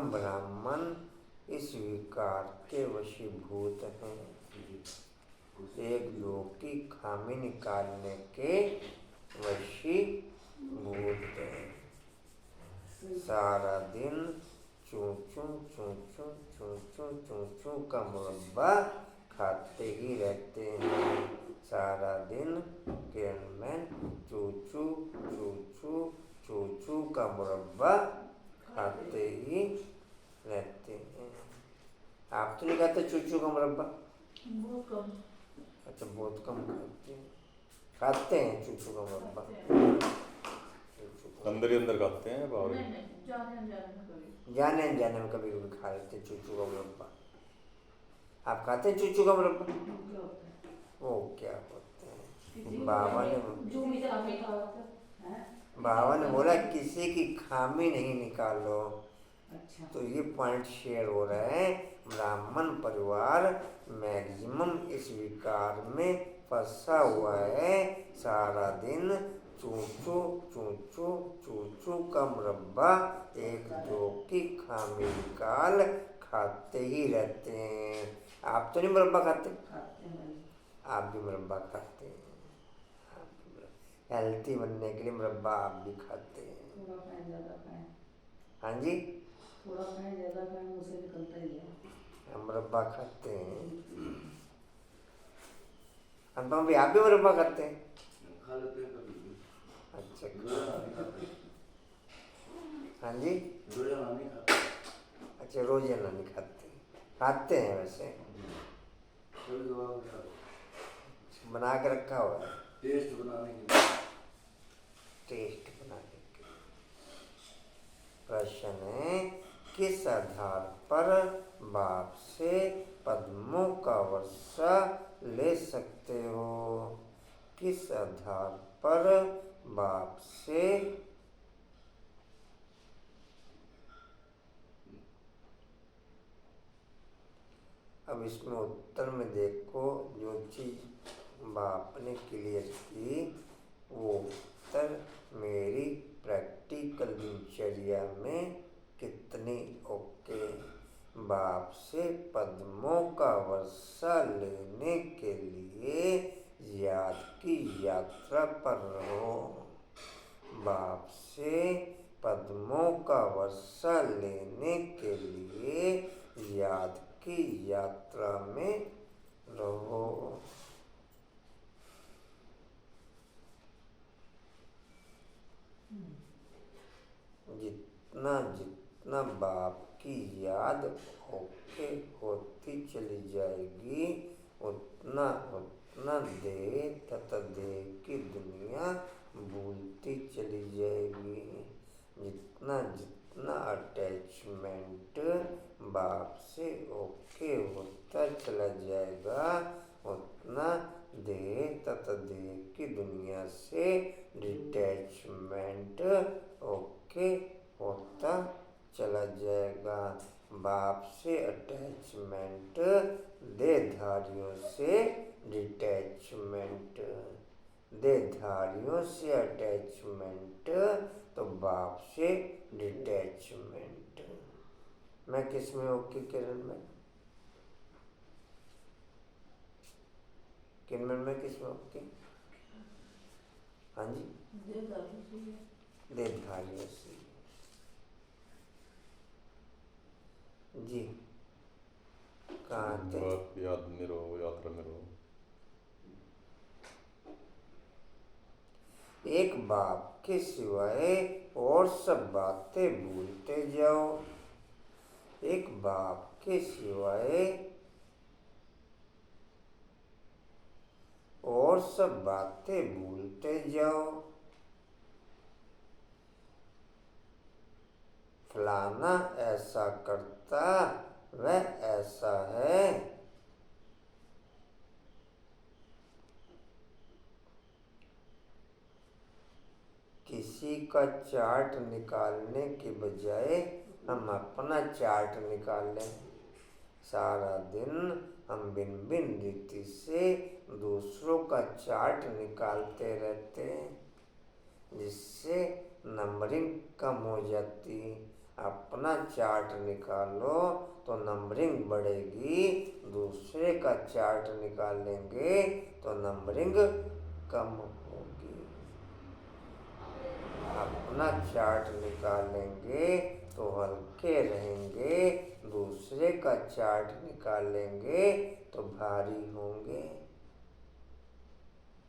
हम ब्राह्मण इस विकार के वशीभूत हैं। एक दो की खामी निकालने के वशीभूत हैं। सारा दिन चूं चूं चूं चूं चूं चूं चूं चूं का मुरब्बा खाते ही रहते हैं। सारा दिन किरणमैन चूं चूं चूं चूं चूं चूं का मुरब्बा खाते ही रहते हैं। आप तो नहीं खाते चूचू का मुरब्बा? बहुत कम। अच्छा, बहुत कम खाते हैं चूचू का मुरब्बा। अंदर ही अंदर खाते हैं बाहर? नहीं, जाने अनजाने में कभी कभी खा लेते चूचू का मुरब्बा। आप खाते हैं चूचू का मुरब्बा? वो क्या होते हैं? बाबा ने बोला किसी की खामी नहीं निकालो। अच्छा। तो ये पॉइंट शेयर हो रहा है। ब्राह्मण परिवार मैक्सिमम इस विकार में फंसा हुआ है। सारा दिन चूचू चूचू चूचू का मुरब्बा एक दो की खामी निकाल खाते ही रहते हैं। आप तो नहीं मुरब्बा खाते? आप भी मुरब्बा खाते हैं। हेल्थी बनने के लिए मुरब्बा आप भी खाते हैं। थोड़ा खाएं, ज़्यादा खाएं। हाँ जी, थोड़ा खाएं, ज़्यादा खाएं, मुँह से निकलता ही है। मुरब्बा खाते हैं। अनुपम भी आप भी मुरब्बा खाते हैं? खा लेते हैं कभी। अच्छा, नहीं खाते। हाँ जी, रोजाना नहीं खाते। अच्छा रोजाना नहीं खाते? खाते हैं वैसे? कभी कभार खाते। बना के रखा हुआ है टेस्ट बनाने के लिए। टेस्ट बनाने के लिए। प्रश्न है, किस आधार पर बाप से पद्मों का वर्षा ले सकते हो? किस आधार पर बाप से अब इसमें उत्तर में देखो, जो चीज़ बाप ने क्लियर की वो उत्तर मेरी प्रैक्टिकल दिनचर्या में कितनी ओके। बाप से पद्मों का वर्षा लेने के लिए याद की यात्रा पर रहो। बाप से पद्मों का वर्षा लेने के लिए याद की यात्रा में रहो। जितना जितना बाप की याद ओके होती चली जाएगी, उतना उतना देह तथा देह की दुनिया भूलती चली जाएगी। जितना जितना अटैचमेंट बाप से ओके होता चला जाएगा, उतना देह तथा देह की दुनिया से डिटैचमेंट ओके होता चला जाएगा। बाप से अटैचमेंट, देहधारियों से डिटैचमेंट। देहधारियों से अटैचमेंट तो बाप से डिटैचमेंट। मैं किस में ओके किरण में? किरण में किस में ओके? हाँ जी, देहधारियों से। जी, कहाँ थे? बाप याद में रहो, यात्रा में रहो। एक बाप के सिवाय और सब बातें भूलते जाओ। एक बाप के सिवाय और सब बातें भूलते जाओ। फलाना ऐसा करता, वह ऐसा है। किसी का चार्ट निकालने के बजाय हम अपना चार्ट निकाल लें। सारा दिन हम भिन्न भिन्न रीति से दूसरों का चार्ट निकालते रहते हैं, जिससे नंबरिंग कम हो जाती। अपना चार्ट निकालो तो नंबरिंग बढ़ेगी, दूसरे का चार्ट निकालेंगे तो नंबरिंग कम होगी। अपना चार्ट निकालेंगे तो हल्के रहेंगे, दूसरे का चार्ट निकालेंगे तो भारी होंगे।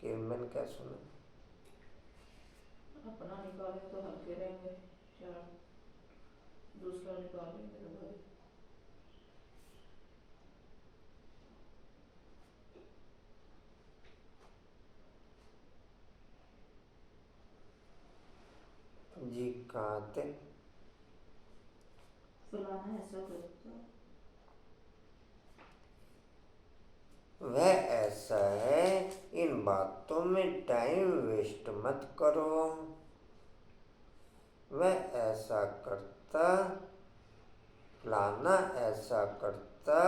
किरमन क्या सुना? अपना निकालें तो हल्के रहेंगे, चार दूसरा निकालेंगे तो भारी। जी कहाँ थे? फलाना ऐसा करता, वह ऐसा है, इन बातों में टाइम वेस्ट मत करो। वह ऐसा करता, फलाना ऐसा करता,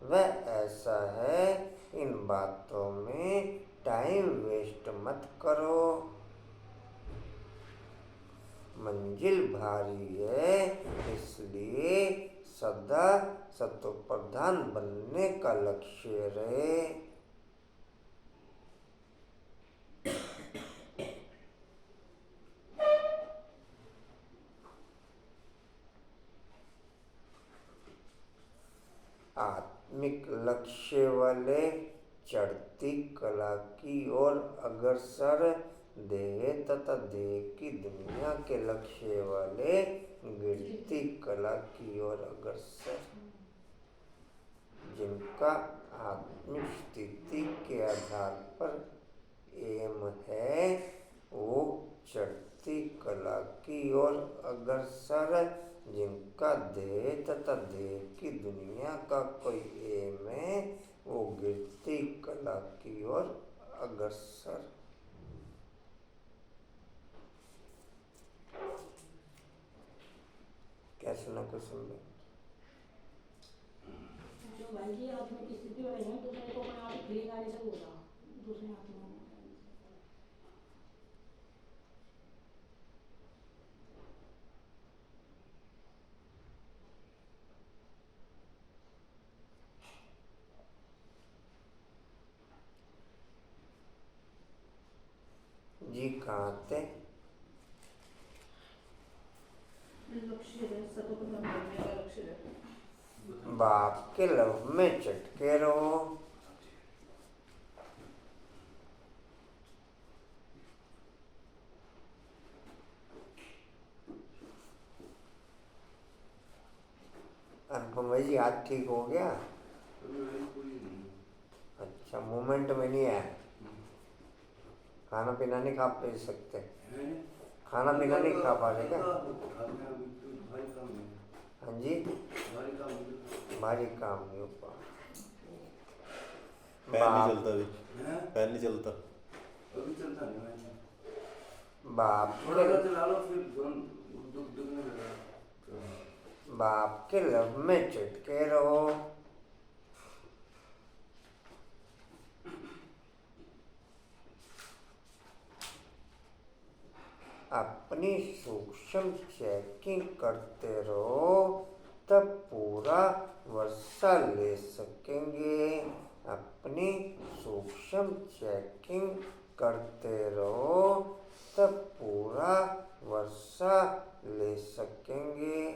वह ऐसा है, इन बातों में टाइम वेस्ट मत करो। मंजिल भारी है, इसलिए सदा सतोप्रधान बनने का लक्ष्य रहे। आत्मिक लक्ष्य वाले चढ़ती कला की ओर अग्रसर, देह तथा देह की दुनिया के लक्ष्य वाले गिरती कला की ओर अग्रसर। जिनका आत्मिक स्थिति के आधार पर एम है, वो चढ़ती कला की ओर अग्रसर। जिनका देह तथा देह की दुनिया का कोई एम है, वो गिरती कला की ओर अग्रसर। क्या सुना कुछ समझे? जो भाई की आत्मिक स्थिति वाले हैं, दूसरे को अपने आप फीलिंग आने से होगा, दूसरे आत्मा में। जी कहाँ थे? लक्ष्य है सतोप्रधान बनने का लक्ष्य है। बाप के लव में चटके रहो। अनुपम भाई जी हाथ ठीक हो गया? अच्छा, मूवमेंट में नहीं है? खाना पीना नहीं खा पी सकते? खाना पीना नहीं खा पा रहे क्या? हाँ जी, भारी काम नहीं हो पा। पैर नहीं चलता अभी, पैर नहीं चलता। अभी चलता नहीं है। बाप थोड़ा सा के चला लो, फिर दुखने लगा। बाप के लव में चटके रहो। अपनी सूक्ष्म चेकिंग करते रहो, तब पूरा वर्षा ले सकेंगे। अपनी सूक्ष्म चेकिंग करते रहो, तब पूरा वर्षा ले सकेंगे।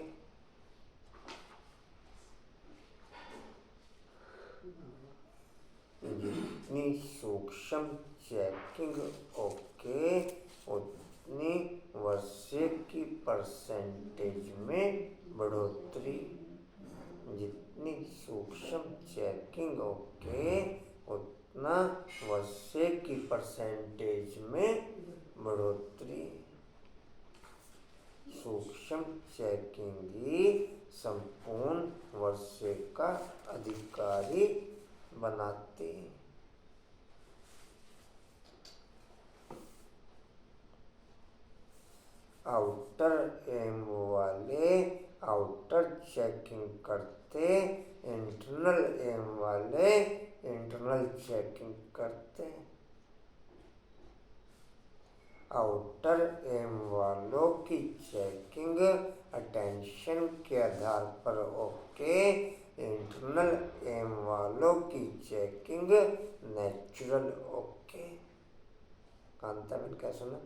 जितनी सूक्ष्म चेकिंग ओके, उतनी वर्षे की परसेंटेज में बढ़ोतरी। जितनी सूक्ष्म चेकिंग ओके, उतना वर्षे की परसेंटेज में बढ़ोतरी। सूक्ष्म चेकिंग ही संपूर्ण वर्षे का अधिकारी बनाते। आउटर एम वाले आउटर चेकिंग करते, इंटरनल एम वाले इंटरनल चेकिंग करते। आउटर एम वालों की चेकिंग अटेंशन के आधार पर ओके, इंटरनल एम वालों की चेकिंग नेचुरल ओके। कांताबेन क्या सुना?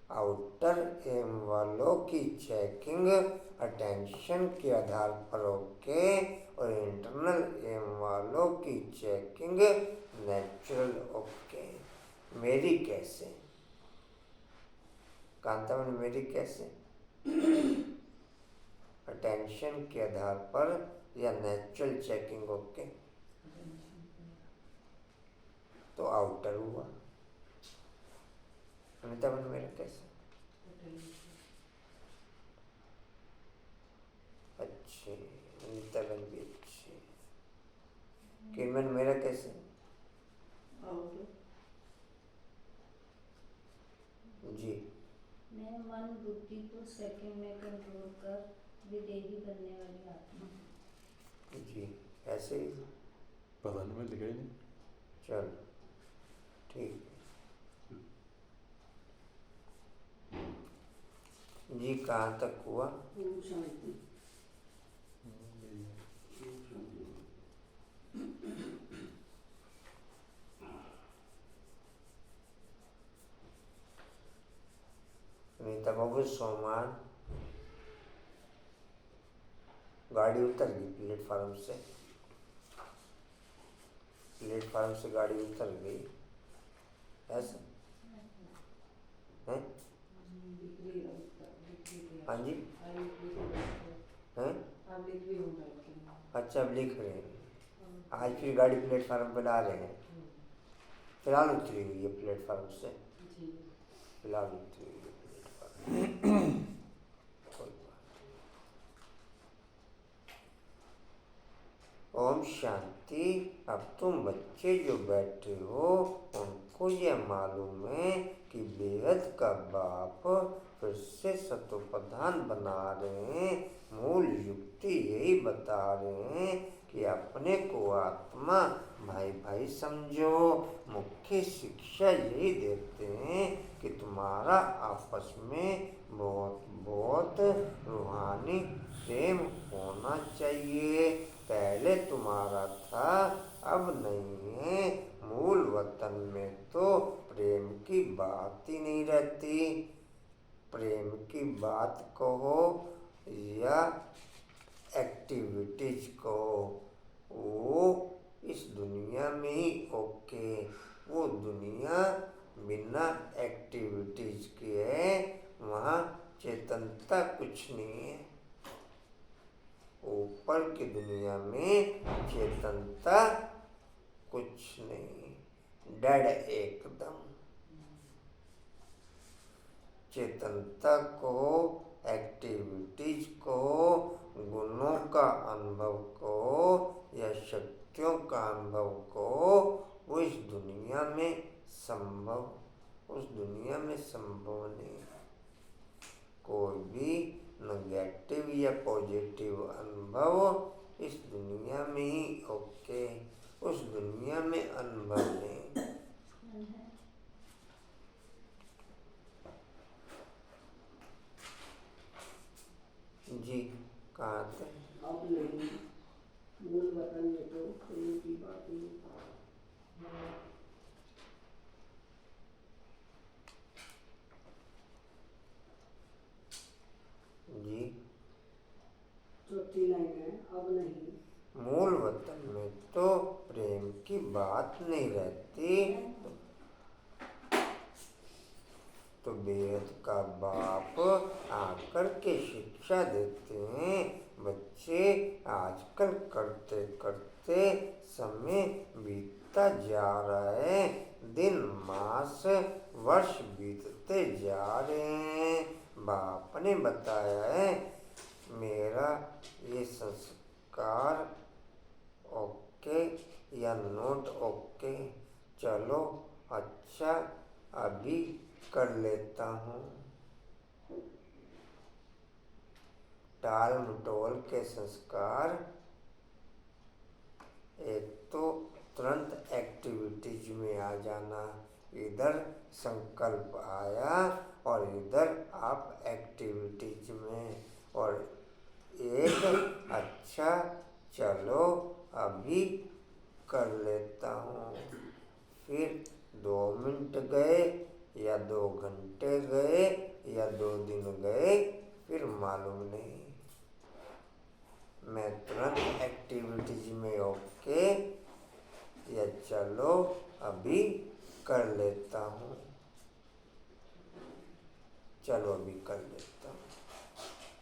आउटर एम वालों की चेकिंग अटेंशन के आधार पर ओके और इंटरनल एम वालों की चेकिंग नेचुरल ओके। मेरी कैसे? कांताबेन मेरी कैसे? अटेंशन के आधार पर या नेचुरल चेकिंग ओके? तो आउटर हुआ। अनिताबेन मेरा कैसे? अच्छे, अनिताबेन भी अच्छे। किरण मेरा कैसे? आउट। जी मैं मन बुद्धि को सेकंड में कंट्रोल कर विदेही बनने वाली आत्मा। जी ऐसे ही। पता नहीं, मैं लिखा ही नहीं। चल ठीक है जी। कहाँ तक हुआ? ओम शांति। सुनीता बाबू सोमान गाड़ी उतर गई प्लेटफार्म से। प्लेटफार्म से गाड़ी उतर गई ऐसा है? हाँ जी हैं? अच्छा अब लिख रहे हैं। आज फिर गाड़ी प्लेटफार्म पर ला रहे हैं। फिलहाल उतरी हुई है प्लेटफार्म से। फिलहाल उतरी हुई है प्लेटफार्म। कोई बात नहीं। ओम शांति। अब तुम बच्चे जो बैठे हो उनको यह मालूम है कि बेहद का बाप फिर से सतोप्रधान बना रहे हैं। मूल युक्ति यही बता रहे हैं कि अपने को आत्मा भाई भाई समझो। मुख्य शिक्षा यही देते हैं कि तुम्हारा आपस में बहुत बहुत रूहानी प्रेम होना चाहिए। पहले तुम्हारा था अब नहीं है। मूल वतन में तो प्रेम की बात ही नहीं रहती। प्रेम की बात कहो या एक्टिविटीज कहो, वो इस दुनिया में ही ओके। वो दुनिया बिना एक्टिविटीज के है, वहाँ चेतनता कुछ नहीं है। ऊपर की दुनिया में चेतनता कुछ नहीं, डेड एकदम। चेतनता को, एक्टिविटीज को, गुणों का अनुभव को या शक्तियों का अनुभव को वो इस दुनिया में संभव, उस दुनिया में संभव नहीं। कोई भी नेगेटिव या पॉजिटिव अनुभव इस दुनिया में ही ओके, उस दुनिया में अनुभव नहीं। जी कहाँ थे? अब नहीं, मूल वतन में तो प्रेम की बात ही नहीं। जी चौथी लाइन है, अब नहीं। मूल वतन में तो प्रेम की बात नहीं रहती। तो बेहद का बाप आकर के शिक्षा देते हैं। बच्चे आजकल करते करते समय बीतता जा रहा है। दिन मास वर्ष बीतते जा रहे हैं। बाप ने बताया है मेरा ये संस्कार ओके या नोट ओके। चलो अच्छा अभी कर लेता हूँ। टाल मटोल के संस्कार, एक तो तुरंत एक्टिविटीज में आ जाना, इधर संकल्प आया और इधर आप एक्टिविटीज में, और एक अच्छा चलो अभी कर लेता हूँ, फिर 2 मिनट गए या 2 घंटे गए या 2 दिन गए, फिर मालूम नहीं। मैं तुरंत एक्टिविटीज में ओके या चलो अभी कर लेता हूँ, चलो अभी कर लेता हूँ,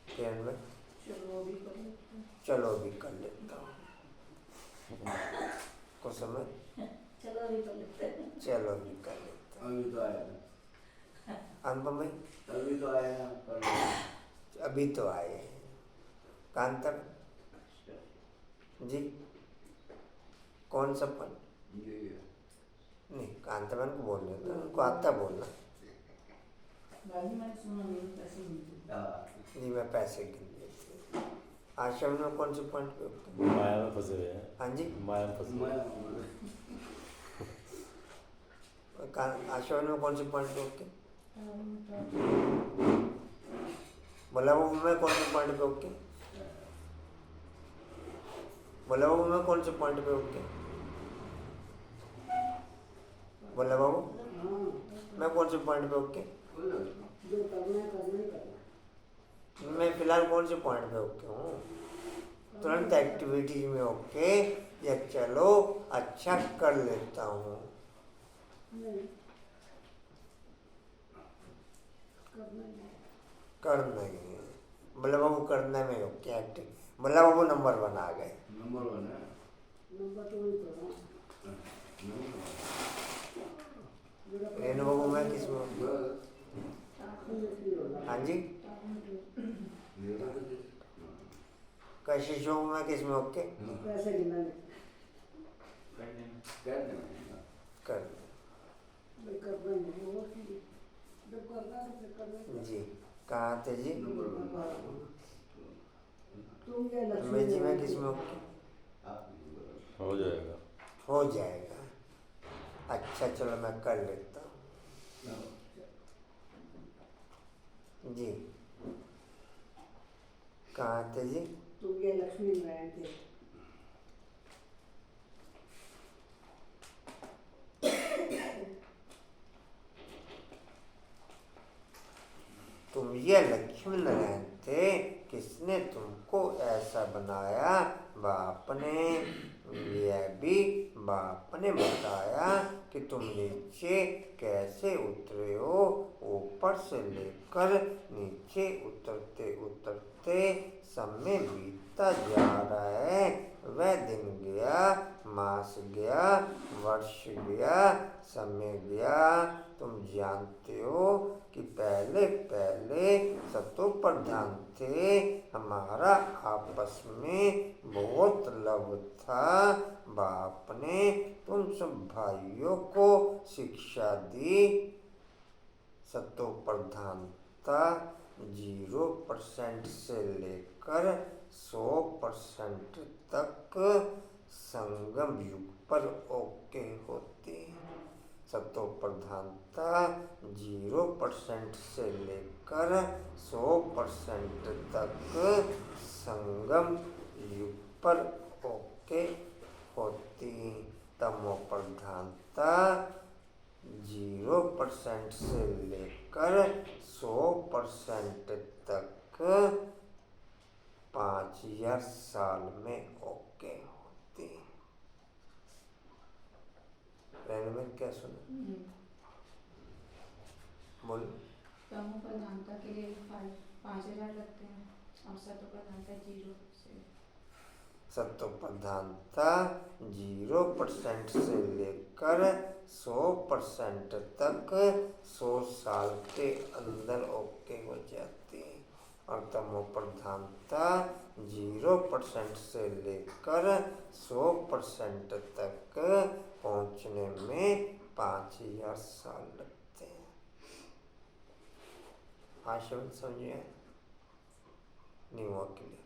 फिर मैं चलो अभी कर लेते हैं। चलो अभी कर लेता हूँ को समझ, चलो अभी कर लेते हैं। चलो अभी कर लेता हूँ। अभी तो आया, अनुपम भाई अभी तो आया पर अभी तो आए हैं। कांतर जी कौन सा पन, ये नहीं कांतवन को बोल रहे थे, उनको आता बोलना। भाभी मैंने सुना मेरे पैसे मिलते जी मैं पैसे गिन लिए थे। आश्रम में कौन से पॉइंट पे होते? माया में फंसे हुए हैं। हाँ जी माया में फंसे हुए हैं। आश्रम में कौन से पॉइंट पे होते? बोला वो मैं कौन से पॉइंट पे ओके? बोला बाबू मैं कौन से पॉइंट पे ओके? बोला बाबू मैं कौन से पॉइंट पे ओके? जो करना है करना ही करना। मैं फिलहाल कौन से पॉइंट पे ओके हूँ? तुरंत एक्टिविटी में ओके या चलो अच्छा कर लेता हूँ। नहीं करना ही है। करना ही है। बोला बाबू करने में ओके एक्टिव। बोला बाबू नंबर 1 आ गए। नंबर 1 है, नंबर 2 ही करना। रेणु बाबू मैं किस में? हाँ जी कशिश बाबू मैं किस में ओके? पैसे गिना कर भाई करना ही है। और की जब करना है तो फिर करना ही है। जी कहाँ थे जी? तुम ये लक्ष्मी मैं जी मैं किस में ओके? हो जाएगा। हो जाएगा। अच्छा चलो मैं कर लेता हूँ। जी कहाँ थे जी? तुम ये लक्ष्मी नारायण थे। तुम ये लक्ष्मी नारायण थे, किसने तुमको ऐसा बनाया? बाप ने। यह भी बाप ने बताया कि तुम नीचे कैसे उतरे हो। ऊपर से लेकर नीचे उतरते उतरते समय बीतता जा रहा है। वह दिन गया, मास गया, वर्ष गया, समय गया। तुम जानते हो कि पहले पहले सतो प्रधान थे, हमारा आपस में बहुत लव था। बाप ने तुम सब भाइयों को शिक्षा दी। सतो प्रधानता 0% से लेकर 100% तक संगम युग पर ओके होती है। सतो प्रधानता 0% से लेकर 100% तक संगम युग पर ओके होती। तमो प्रधानता 0% से लेकर 100% तक 5000 साल में ओके होती। रेनमेंट क्या सुना? बोल। तमो प्रधानता के लिए 5000 लगते हैं और सतो प्रधानता 0 से। सतो प्रधानता 0% से लेकर 100% तक 100 साल के अंदर ओके हो जाती है। और तमो प्रधानता 0% से लेकर 100% तक पहुंचने में 5000 साल लगते हैं। आशा समझिए नहीं हुआ क्लियर?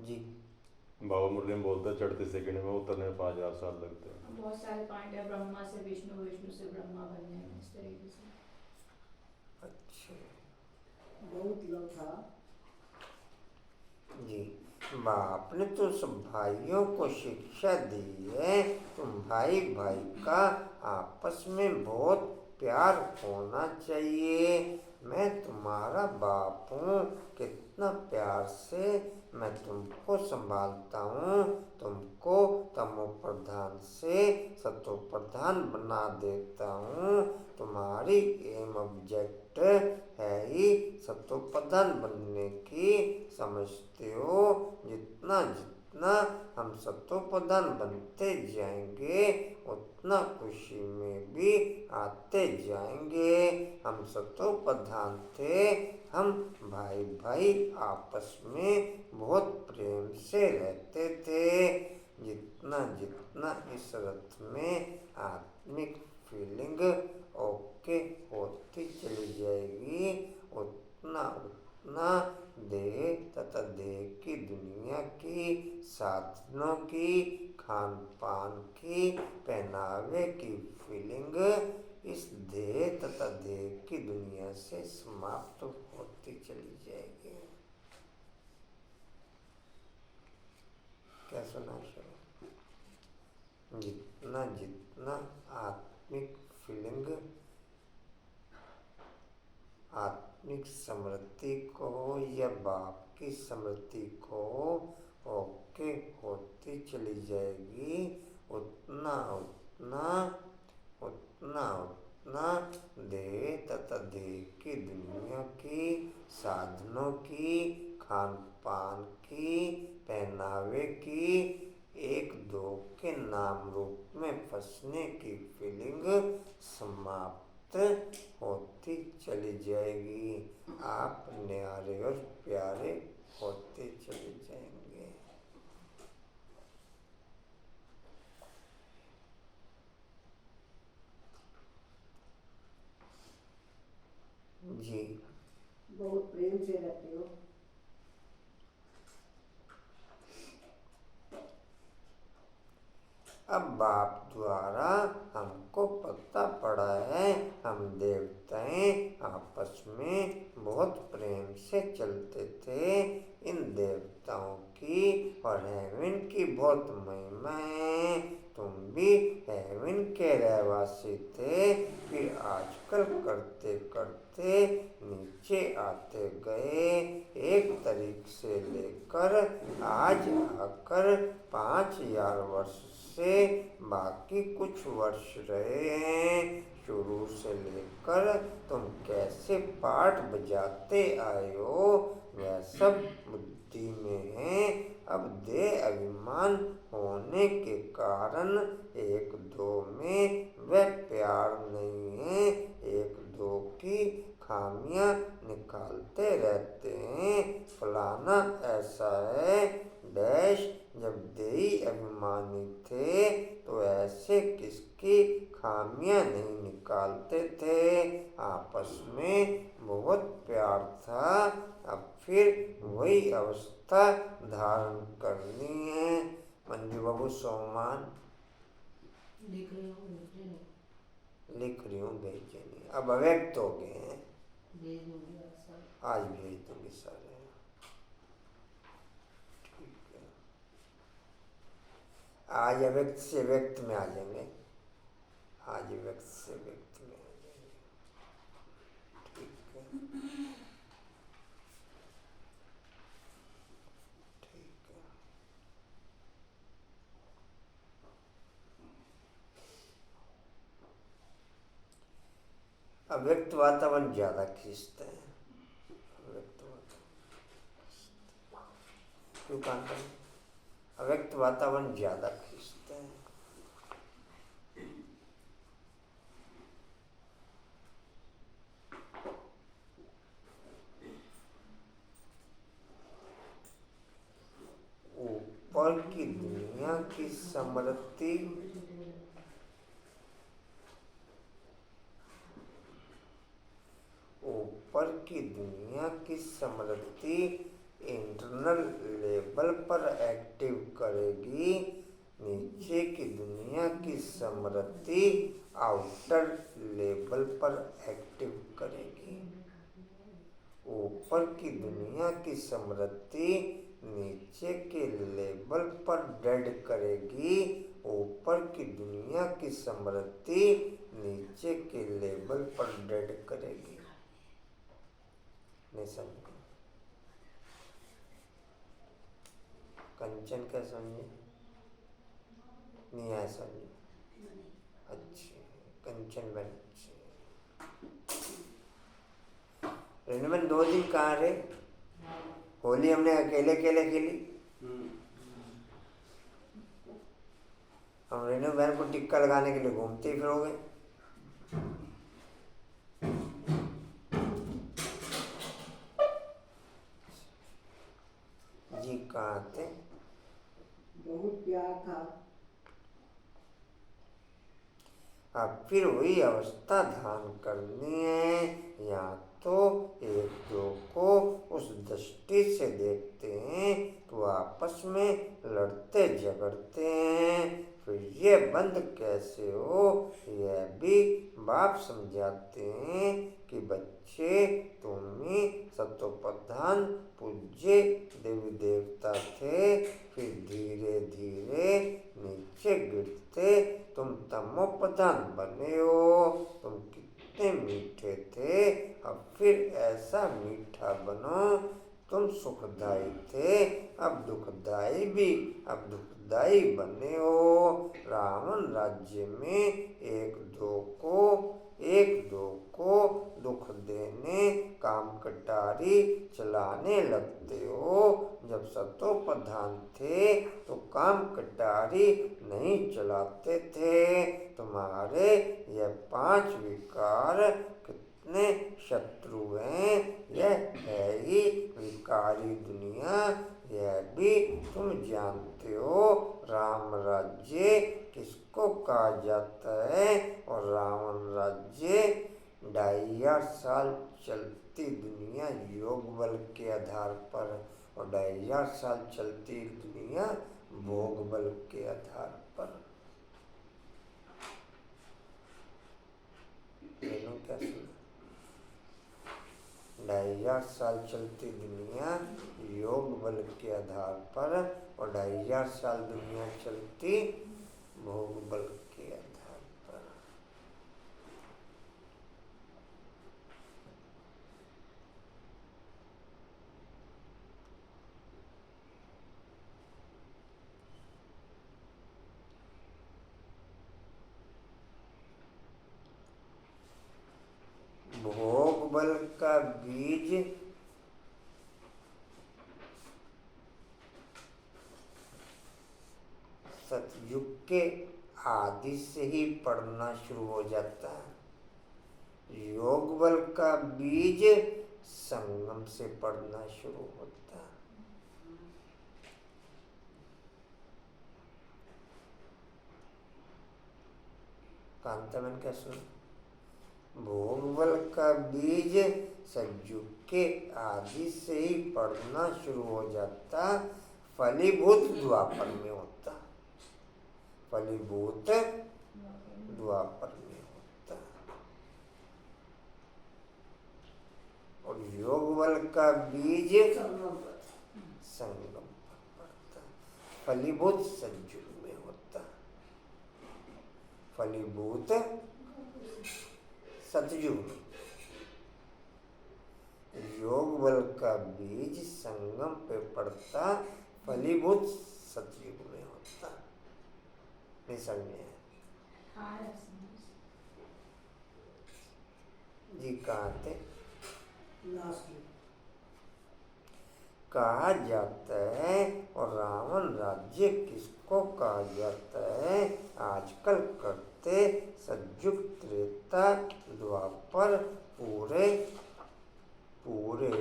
जी बाबा मुरली में बोलता है चढ़ते सेकंड में उतरने में 5000 साल लगते हैं। बहुत सारे पॉइंट है, ब्रह्मा से विष्णु, विष्णु से ब्रह्मा बनने में, इस तरीके से। अच्छा बहुत लोग था। जी, बाप ने तो सब भाइयों को शिक्षा दी है, तुम भाई भाई का आपस में बहुत प्यार होना चाहिए। मैं तुम्हारा बाप हूँ, कितना प्यार से मैं तुमको संभालता हूँ, तुमको तमो प्रधान से सतो प्रधान बना देता हूँ। तुम्हारी एम ऑब्जेक्ट है ही सतो प्रधान बनने की, समझते हो। जितना जितना हम सतो प्रधान बनते जाएंगे उतना खुशी में भी आते जाएंगे। हम सतो प्रधान थे, हम भाई भाई आपस में बहुत प्रेम से रहते थे। जितना जितना इस रथ में आत्मिक फीलिंग ओके होती चली जाएगी, उतना उतना देह तथा देह की दुनिया की, साधनों की, खान पान की, पहनावे की फीलिंग इस देह तथा देह की दुनिया से समाप्त होती चली जाएगी। क्या सुना शुरू? जितना जितना आत्मिक फीलिंग, आत्मिक स्मृति को या बाप की स्मृति को ओके होती चली जाएगी, उतना उतना उतना उतना देह तथा देह की दुनिया की, साधनों की, खान पान की, पहनावे की, एक दो के नाम रूप में फंसने की फीलिंग समाप्त होती चली जाएगी। आप न्यारे और प्यारे होते चले जाएंगे। जी, बहुत प्रेम से रहते हो। अब बाप द्वारा हमको पता पड़ा है, हम देवताएं आपस में बहुत प्रेम से चलते थे। इन देवताओं की और हेवन की बहुत महिमा है। तुम भी हेवन के रहवासी थे, फिर आजकल करते करते नीचे आते गए। एक तारीख से लेकर आज आकर 5000 वर्ष से बाकी कुछ वर्ष रहे हैं। शुरू से लेकर तुम कैसे पाठ बजाते आए हो वह सब बुद्धि में है। अब देह अभिमान होने के कारण एक दो में वह प्यार नहीं है, एक दो की खामियां निकालते रहते हैं। फलाना ऐसा है डैश, जब देही अभिमानी थे तो ऐसे किसकी खामियां नहीं निकालते थे। आपस में बहुत प्यार था, अब फिर वही अवस्था धारण करनी है। मंजू बाबू सोमान लिख रहे हो, भेजे नहीं। लिख रही हूँ, भेजे नहीं। अब अव्यक्त हो गए हैं, भेज दूंगी सर। आज भेज दूंगी सारे। ठीक है, आज अव्यक्त से व्यक्त में आ जाएंगे, आज व्यक्त से व्यक्त में आ जाएंगे। ठीक है, ठीक है। अव्यक्त वातावरण ज्यादा खींचते हैं, अव्यक्त वातावरण क्यों कांता है? अव्यक्त वातावरण ज्यादा खींचते हैं। ऊपर की दुनिया की समृद्धि, ऊपर की दुनिया की समृद्धि इंटरनल लेवल पर एक्टिव करेगी, नीचे की दुनिया की समृद्धि आउटर लेवल पर एक्टिव करेगी। ऊपर की दुनिया की समृद्धि नीचे के लेवल पर डेड करेगी। ऊपर की दुनिया की समृद्धि नीचे के लेवल पर डेड करेगी। नहीं समझे? कंचन क्या समझे? नहीं आया समझे? अच्छे कंचन बन अच्छे। रेणुबन 2 दिन कहाँ रहे? होली हमने अकेले अकेले खेली। हम रेणु बहन को टिक्का लगाने के लिए घूमते फिरोगे। जी कहाँ थे? बहुत प्यार था। अब फिर वही अवस्था ध्यान करनी है। या तो एक दो को उस दृष्टि से देखते हैं तो आपस में लड़ते झगड़ते हैं। फिर ये बंद कैसे हो, यह भी बाप समझाते हैं कि बच्चे तुम ही सतोप्रधान पूज्य देवी देवता थे, फिर धीरे धीरे नीचे गिरते तुम तमोप्रधान बने हो। तुम कितने मीठे थे, अब फिर ऐसा मीठा बनो। तुम सुखदाई थे, अब दुखदाई भी, अब दुखदाई बने हो। रावण राज्य में एक दो को दुख देने काम कटारी चलाने लगते हो। जब सतो प्रधान थे तो काम कटारी नहीं चलाते थे। तुम्हारे यह 5 विकार कितने शत्रु हैं, यह है ही विकारी दुनिया, यह भी तुम जानते हो। राम राज्य किसको कहा जाता है? और रावण राज्य 2500 साल चलती दुनिया योग बल के आधार पर, और 2500 साल चलती दुनिया भोग बल के आधार पर। क्या सुना? 2500 साल चलती दुनिया योग बल के आधार पर, और 2500 साल दुनिया चलती भोग बल के आधार पर। भोग बल का बीज सतयुग के आदि से ही पड़ना शुरू हो जाता है। योग बल का बीज संगम से पड़ना शुरू होता है। कांतामन क्या सुन? भोग बल का बीज सतयुग के आदि से ही पड़ना शुरू हो जाता, फलीभूत द्वापर में होता। फलीभूत द्वापर में होता। और योग बल का बीज संगम पर पड़ता, फलीभूत सतयुग में होता। फलीभूत सतयुग में, योग बल का बीज संगम पे पड़ता, फलीभूत सतयुग में होता। नहीं समझे? जी कहाँ थे? कहा जाता है, और रावण राज्य किसको कहा जाता है? आजकल करते सतयुग त्रेता द्वापर पूरे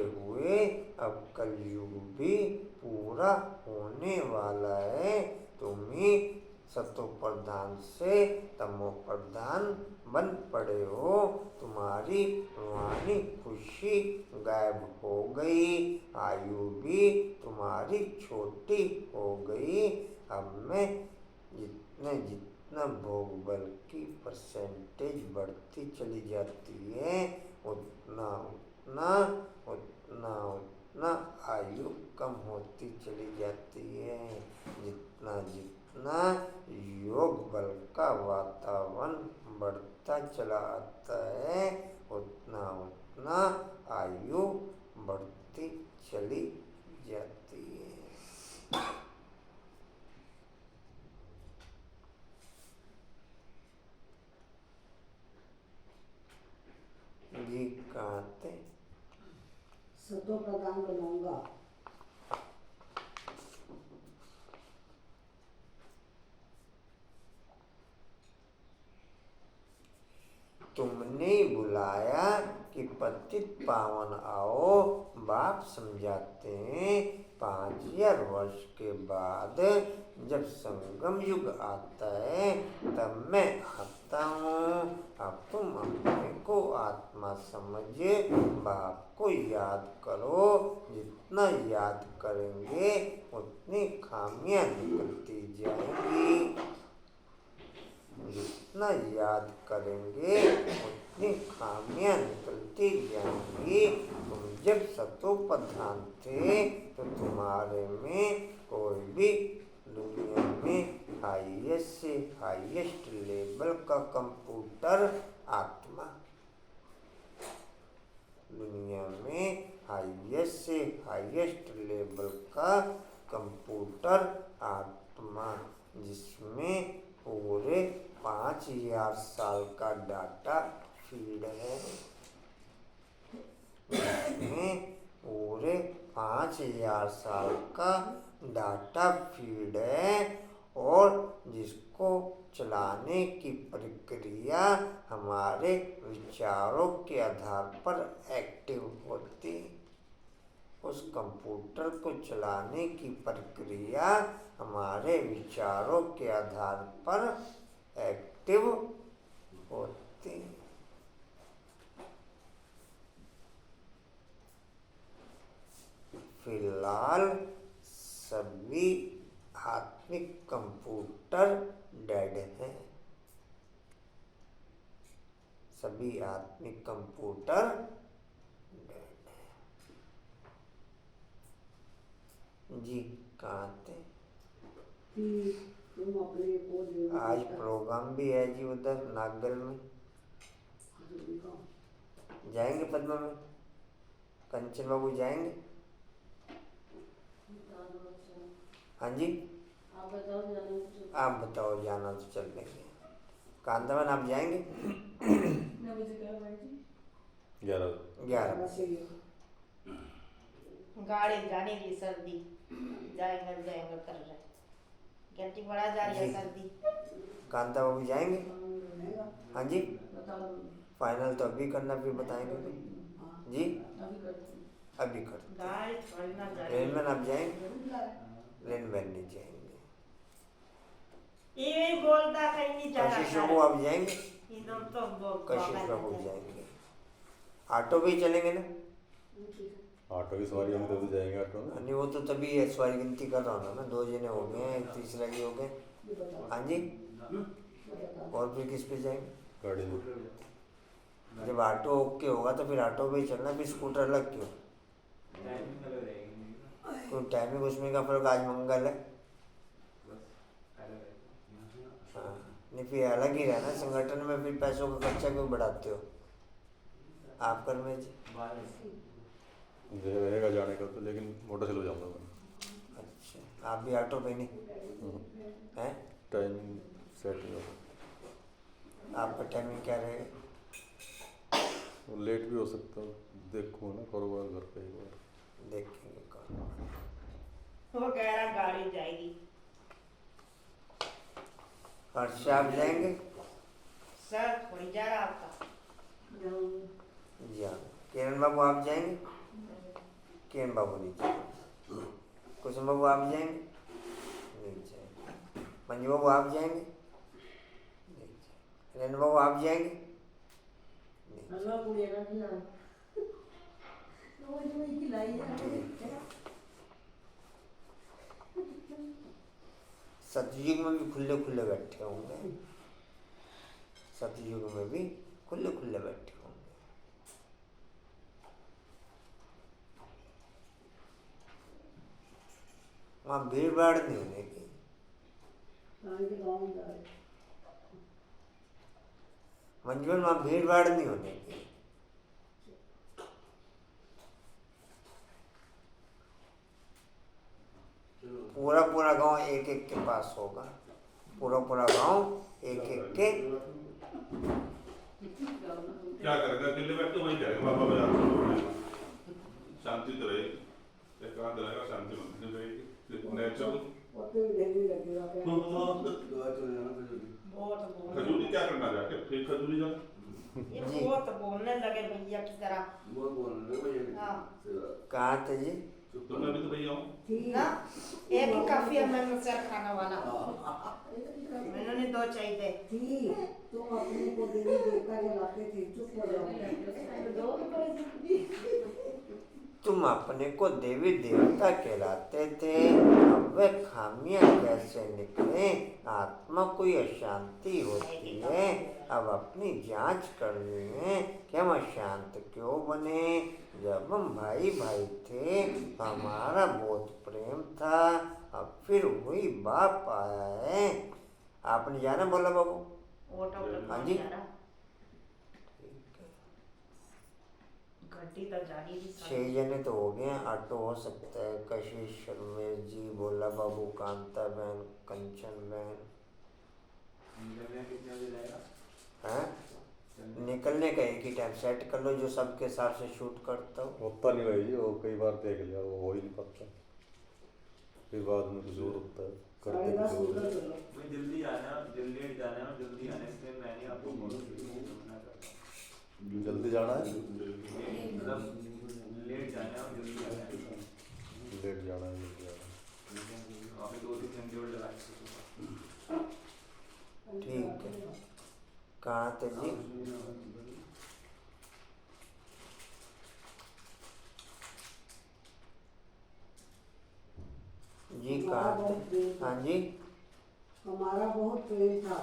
हुए, अब कलयुग भी पूरा होने वाला है। तुम ही सतो प्रधान से तमो प्रधान बन पड़े हो। तुम्हारी वाणी तुम्हारी खुशी गायब हो गई, आयु भी तुम्हारी छोटी हो गई। अब मैं जितना जितना भोग बल की परसेंटेज बढ़ती चली जाती है, उतना उतना उतना उतना आयु कम होती चली जाती है। जितना जितना योग बल का वातावरण बढ़ता चला आता है, उतना उतना आयु बढ़ती चली जाती है। जी कहते सतो प्रदान बनाऊंगा। तुमने बुलाया कि पतित पावन आओ, बाप समझाते हैं 5000 वर्ष के बाद जब संगम युग आता है तब मैं आता हूँ। अब तुम अपने को आत्मा समझ बाप को याद करो। जितना याद करेंगे उतनी खामियां निकलती जाएंगी। जितना याद करेंगे उतनी खामियां निकलती जाएंगी। तुम जब सतोप्रधान थे तो तुम्हारे में कोई भी दुनिया में हाईएस्ट से हाईएस्ट लेवल का कंप्यूटर आत्मा, दुनिया में हाईएस्ट से हाईएस्ट लेवल का कंप्यूटर आत्मा, जिसमें पूरे 5000 साल का डाटा फीड है, जिसमें पूरे 5000 साल का डाटा फीड है और जिसको चलाने की प्रक्रिया हमारे विचारों के आधार पर एक्टिव होती। उस कंप्यूटर को चलाने की प्रक्रिया हमारे विचारों के आधार पर एक्टिव होती। फिलहाल सभी आत्मिक कंप्यूटर डेड हैं। सभी आत्मिक कंप्यूटर डेड हैं। जी कहते कि तुम अपने को देवता आज प्रोग्राम भी है जी उधर नागल में। जाएंगे पद्मा में? कंचन बाबू जाएंगे? हाँ जी, आप बताओ जाने को। आप बताओ, जाना तो चल देंगे। कांतावन आप जाएंगे? कितने बजे गए भाई जी? 11 से गाड़ी जाने की सर्दी जाएंगे कर रहे घंटी बड़ा जा रही है सर्दी। कांता बाबू जाएंगे? हाँ जी, बताओ। फाइनल तो अभी करना, फिर बताएंगे जी। अभी करते हैं। अभी कर गाड़ी थोड़ी ना जा रही रेलमैन आप जाएंगे? रेलमैन नहीं जाएंगे। ये बोलता कहीं नहीं जा कशिश बाबू आप जाएंगे? इधर तो कशिश बाबू जाएंगे। ऑटो भी चलेंगे ना? ऑटो की सवारी होगी तभी जाएंगे ऑटो में। नहीं, वो तो तभी है, सवारी गिनती कर रहा हूँ ना। 2 जने हो गए हैं, तीसरा ये हो गए। हाँ जी, और फिर किस पे जाएंगे? गाड़ी में जब ऑटो ओके होगा तो फिर ऑटो पे ही चलना, फिर स्कूटर अलग क्यों? कोई टाइमिंग उसमें का फर्क? आज मंगल है। हाँ, नहीं फिर अलग ही रहना संगठन में, फिर पैसों का खर्चा क्यों बढ़ाते हो आप? कर में जी रहेगा जाने का तो, लेकिन मोटरसाइकिल जाऊँगा मैं। अच्छा, आप भी ऑटो पे नहीं हैं? टाइमिंग सेट नहीं होता। आपका टाइमिंग क्या रहेगा? वो लेट भी हो सकता है, देखूँ ना करो घर पे एक बार देखेंगे कौन। वो कह रहा गाड़ी जाएगी। हर्ष आप जाएंगे? सर कोई जा रहा आपका? जी हाँ। किरण बाबू आप जाएंगे? किरण बाबू नहीं जाएंगे। कुसुम बाबू आप जाएंगे? नहीं जाएंगे। मंजू बाबू आप जाएंगे? नहीं जाएंगे। रेणु बाबू आप जाएंगे? नहीं। वो जो वही खिलाई है सतयुग में भी खुले खुले बैठे होंगे, सतयुग में भी खुले खुले बैठे होंगे। वहाँ भीड़ भाड़ नहीं होने की, के गाँव जा रहे मंजूर वहाँ भीड़ भाड़ नहीं होने की। पूरा पूरा गांव एक एक के पास होगा, पूरा पूरा गांव एक एक के। क्या करेगा, अकेले बैठ तो वही करेगा बाबा बाजार शांति तो रहेगी, एकांत रहेगा, शांति मंदिर रहेगी, नेचुरल। तो ढेरी लगेगा क्या बहुत खजूरी क्या करना जाके, फिर खजूरी जा। ये बहुत बोलने लगे भैया की तरह। बहुत बोल रहे हो ये। हाँ। कहाँ थे जी? तो मैं भी तो भैया हूँ। ठीक ना एक ही काफी है, मैं सर खाना वाला मैंने 2 चाहिए। ठीक तुम अपने को देवी देवता जलाते थे, चुप हो जाओ। तुम अपने को देवी देवता कहलाते थे, अब वे खामियां कैसे निकले? आत्मा कोई अशांति होती है, अब अपनी जांच करनी है कि हम अशांत क्यों बने। जब हम भाई भाई थे तो हमारा बहुत प्रेम था, अब फिर वही बाप आया है। आपने जाना बोला बाबू? हाँ जी। घटी तो जानी भी 6 जने तो हो गए, ऑटो हो सकता है। कशिश शर्मेश जी, भोला बाबू, कांता बहन, कंचन बहन। हैं? निकलने का एक ही टाइम सेट कर लो जो सबके हिसाब से शूट करता हो। होता नहीं भाई जी, वो कई बार देख लिया, वो हो ही नहीं पाता, फिर बाद में कुछ और होता है, करते कुछ और है। जल्दी आना, जल्दी जाना और जल्दी आने से मैंने आपको जल्दी जाना है, मतलब लेट जाना और जल्दी आना है। लेट जाना है, जल्दी जाना है। आपने 2-3 घंटे और लगा ठीक है, कहाँ थे जी? जी कहाँ थे? हाँ जी। हमारा बहुत प्रेम था।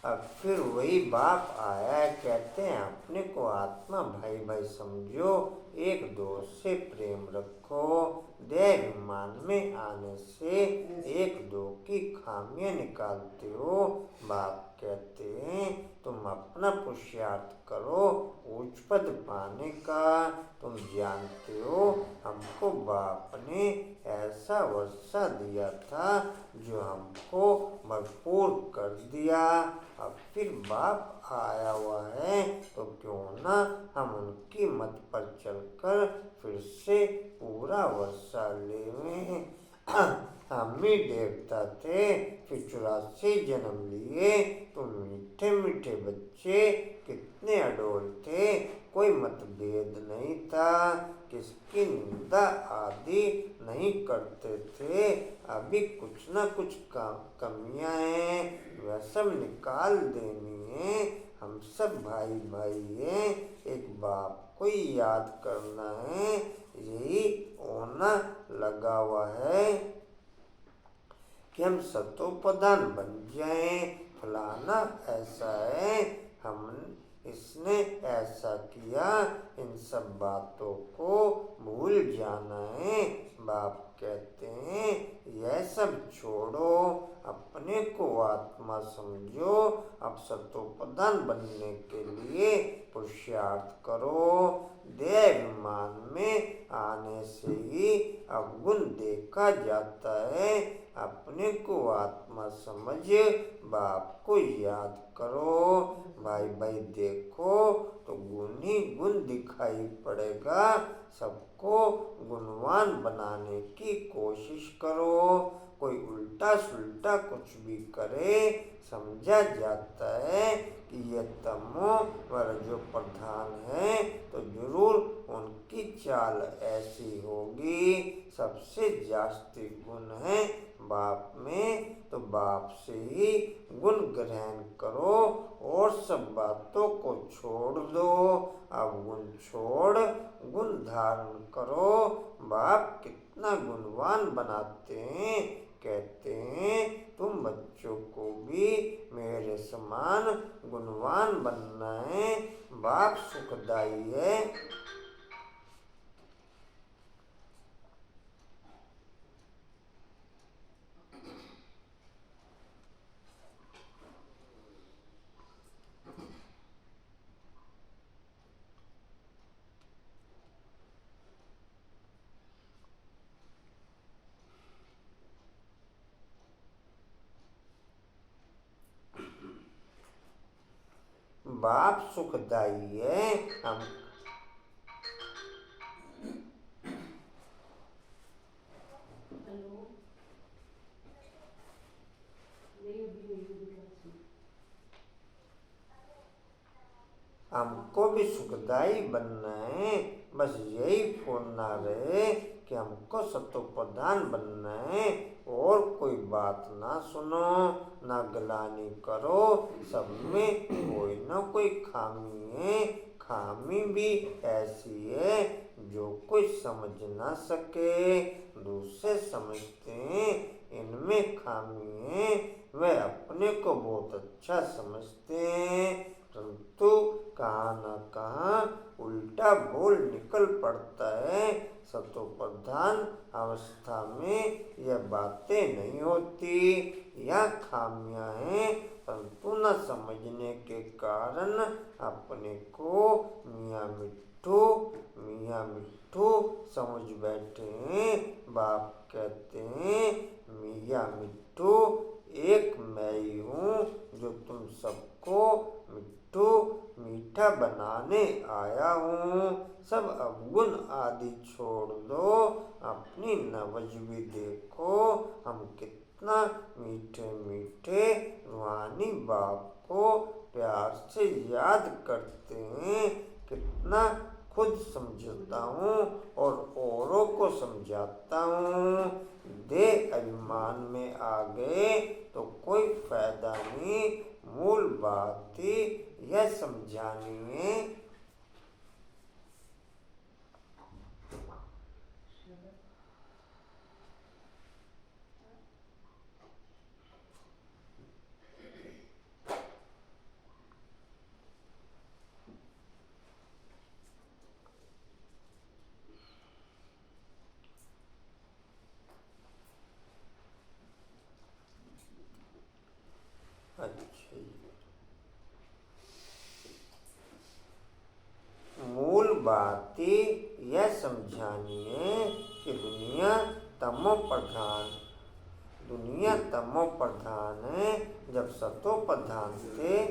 अब फिर वही बाप आया है, कहते हैं अपने को आत्मा भाई भाई समझो, एक दूसरे से प्रेम रखो। देहाभिमान में आने से एक दो की खामियां निकालते हो। बाप कहते हैं तुम अपना पुरुषार्थ करो उच्च पद पाने का। तुम जानते हो हमको बाप ने ऐसा वर्षा दिया था जो हमको भरपूर कर दिया। अब फिर बाप आया हुआ है तो क्यों ना हम उनकी मत पर चलकर फिर से पूरा वर्षा लेवें। हम ही देवता थे, फिर 84 जन्म लिए। तुम मीठे मीठे बच्चे कितने अडोल थे, कोई मतभेद नहीं था, किसकी निंदा आदि नहीं करते थे। अभी कुछ ना कुछ कमियां हैं, वह सब निकाल देनी है। हम सब भाई भाई हैं, एक बाप को ही याद करना है, यही होना लगा हुआ है कि हम सतोप्रधान बन जाएं। फलाना ऐसा है, हम इसने ऐसा किया, इन सब बातों को भूल जाना है। बाप कहते हैं यह सब छोड़ो, अपने को आत्मा समझो। अब सतोप्रधान बनने के लिए पुरुषार्थ करो। देहाभिमान में आने से ही अवगुण देखा जाता है। अपने को आत्मा समझ बाप को याद करो। भाई भाई देखो तो गुण ही गुण दिखाई पड़ेगा। सबको गुणवान बनाने की कोशिश करो। कोई उल्टा सुल्टा कुछ भी करे, समझा जाता है कि यह तमो व रजो प्रधान है, तो जरूर उनकी चाल ऐसी होगी। सबसे जास्ती गुण है बाप में, तो बाप से ही गुण ग्रहण करो और सब बातों को छोड़ दो। अब गुण छोड़ गुण धारण करो। बाप कितना गुणवान बनाते हैं। कहते हैं तुम बच्चों को भी मेरे समान गुणवान बनना है। बाप सुखदाई है। बाप सुखदाई है। हम हेलो नहीं अभी नहीं हमको भी सुखदाई बनना है। बस यही फूलना रहे कि हमको सतो प्रधान बनना है। और कोई बात ना सुनो, ना गलानी करो। सब में कोई ना कोई खामी है। खामी भी ऐसी है जो कोई समझ ना सके। दूसरे समझते हैं इनमें खामी है, वे अपने को बहुत अच्छा समझते हैं, परंतु कहाँ न कहाँ उल्टा बोल निकल पड़ता है। सतो प्रधान अवस्था में यह बातें नहीं होती। यह खामियां हैं, परंतु न समझने के कारण अपने को मियाँ मिट्ठू समझ बैठे हैं। बाप कहते हैं मियाँ मिट्ठू एक मैं ही हूँ जो तुम सबको मीठा बनाने आया हूँ। सब अवगुण आदि छोड़ दो, अपनी नवज भी देखो। हम कितना मीठे मीठे रूहानी बाप को प्यार से याद करते हैं। कितना खुद समझता हूँ और औरों को समझाता हूँ। देह अभिमान में आ गए तो कोई फायदा नहीं। मूल बात ही यह समझानी है। मूल बात ही यह समझानी है कि दुनिया तमो प्रधान है। जब सतो प्रधान थे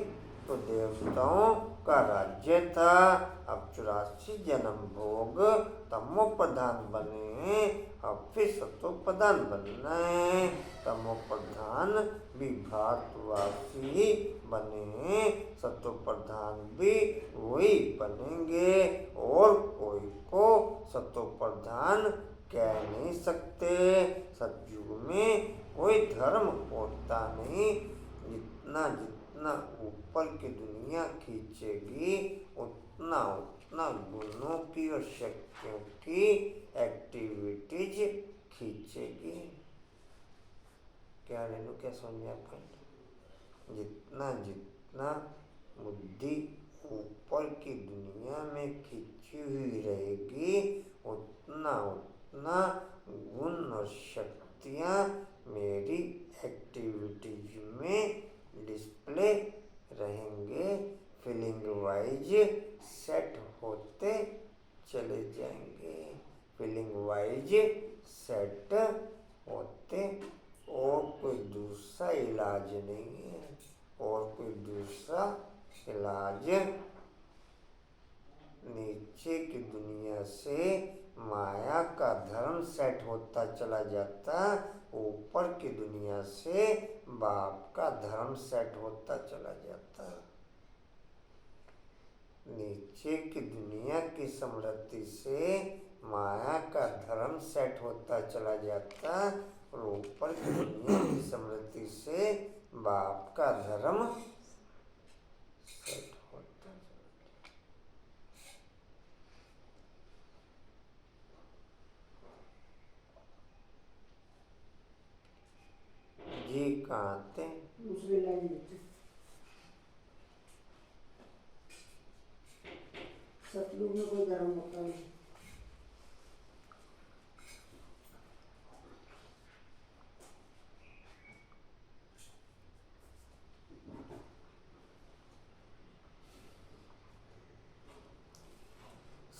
तो देवताओं का राज्य था। अब 84 जन्म भोग तमो प्रधान बने हैं। अब फिर सतो प्रधान बनना है। तमो प्रधान भी भारतवासी ही बने हैं, सतो प्रधान भी वही बनेंगे। और कोई को सतो प्रधान कह नहीं सकते। सतयुग में कोई धर्म होता नहीं। जितना जितना ऊपर की दुनिया खींचेगी उतना उतना गुणों की और शक्तियों की एक्टिविटीज खींचेगी। क्या रेणु, क्या समझे आपको? जितना जितना बुद्धि ऊपर की दुनिया में खींची हुई रहेगी उतना उतना गुण और शक्तियाँ मेरी एक्टिविटीज में डिस्प्ले रहेंगे। फीलिंग वाइज सेट होते चले जाएंगे। फीलिंग वाइज सेट होते, और कोई दूसरा इलाज नहीं है। और कोई दूसरा इलाज नीचे की दुनिया से माया का धर्म सेट होता चला जाता। ऊपर की दुनिया से बाप का धर्म सेट होता चला जाता। नीचे नीचे की दुनिया की समृद्धि से माया का धर्म सेट होता चला जाता और ऊपर की दुनिया की समृद्धि से बाप का धर्म सेट होता जी कहाँ थे? दूसरी लाइन नीचे सतयुग में कोई धर्म होता नहीं।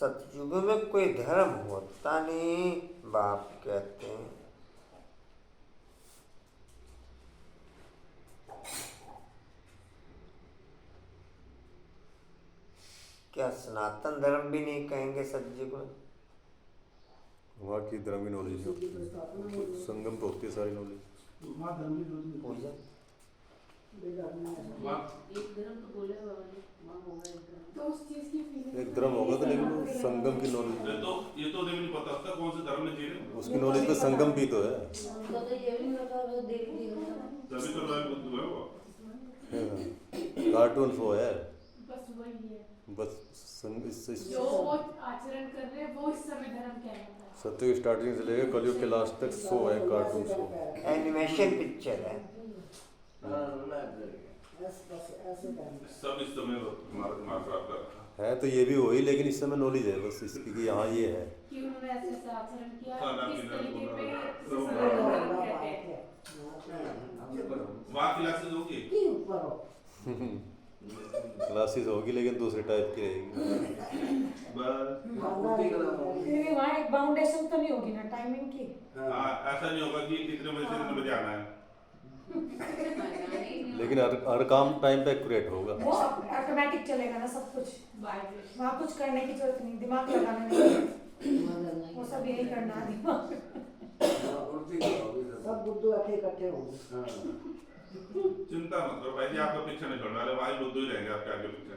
सतयुग में कोई धर्म होता नहीं, बाप कहते हैं। क्या सनातन धर्म भी नहीं कहेंगे सतयुग में? वहाँ की धर्म की नॉलेज किसी की स्थापना हो गई। संगम पे होती है सारी नॉलेज। पूजा बेदार नहीं है। वहाँ एक धर्म तो बोले बाबा जी, वहाँ होगा एक धर्म। तो उस चीज की फीलिंग एक धर्म होगा तो लेकिन वो संगम की नॉलेज ये तो नहीं पता था कौन से धर्म में जी रहे हैं। उसकी नॉलेज तो संगम भी तो है। उनको तो ये भी नहीं पता वो देख लिया तभी तो मैं बुद्ध है वो। कार्टून शो है बस वही है बस। इससे जो वो आचरण कर रहे हैं वो इस समय धर्म कहलाता है। सत्य की स्टार्टिंग से लेकर कलयुग के लास्ट तक शो है, कार्टून शो। एनिमेशन पिक्चर है। ऐसे धर्म सब इस समय मार खराब कर रहा है तो ये भी वही, लेकिन इस समय नॉलेज है बस इसकी कि यहाँ ये है। कि उन्होंने ऐसे ऐसे आचरण किया, खाना किस पीना तरीके पे बोलना, इसे तो सनातन धर्म कहते हैं। वहाँ क्लासेस होगी। की ऊपर हो क्लासेस होगी लेकिन दूसरे टाइप की रहेगी। बस फिर भी वहाँ एक बाउंडेशन तो नहीं होगी ना टाइमिंग की। ऐसा नहीं होगा कि कितने बजे से कितने बजे आना है। लेकिन हर काम टाइम पे एक्यूरेट होगा। वो ऑटोमेटिक चलेगा ना सब कुछ, वहाँ कुछ करने की जरूरत नहीं, दिमाग लगाना नहीं, वो सब यही करना है दिमाग। सब बुद्धू ऐसे इकट्ठे होंगे। चिंता मत करो भाई जी, आपका पीछे नहीं छोड़ने वाले, वहाँ बुद्धू ही रहेंगे आपके आगे पीछे।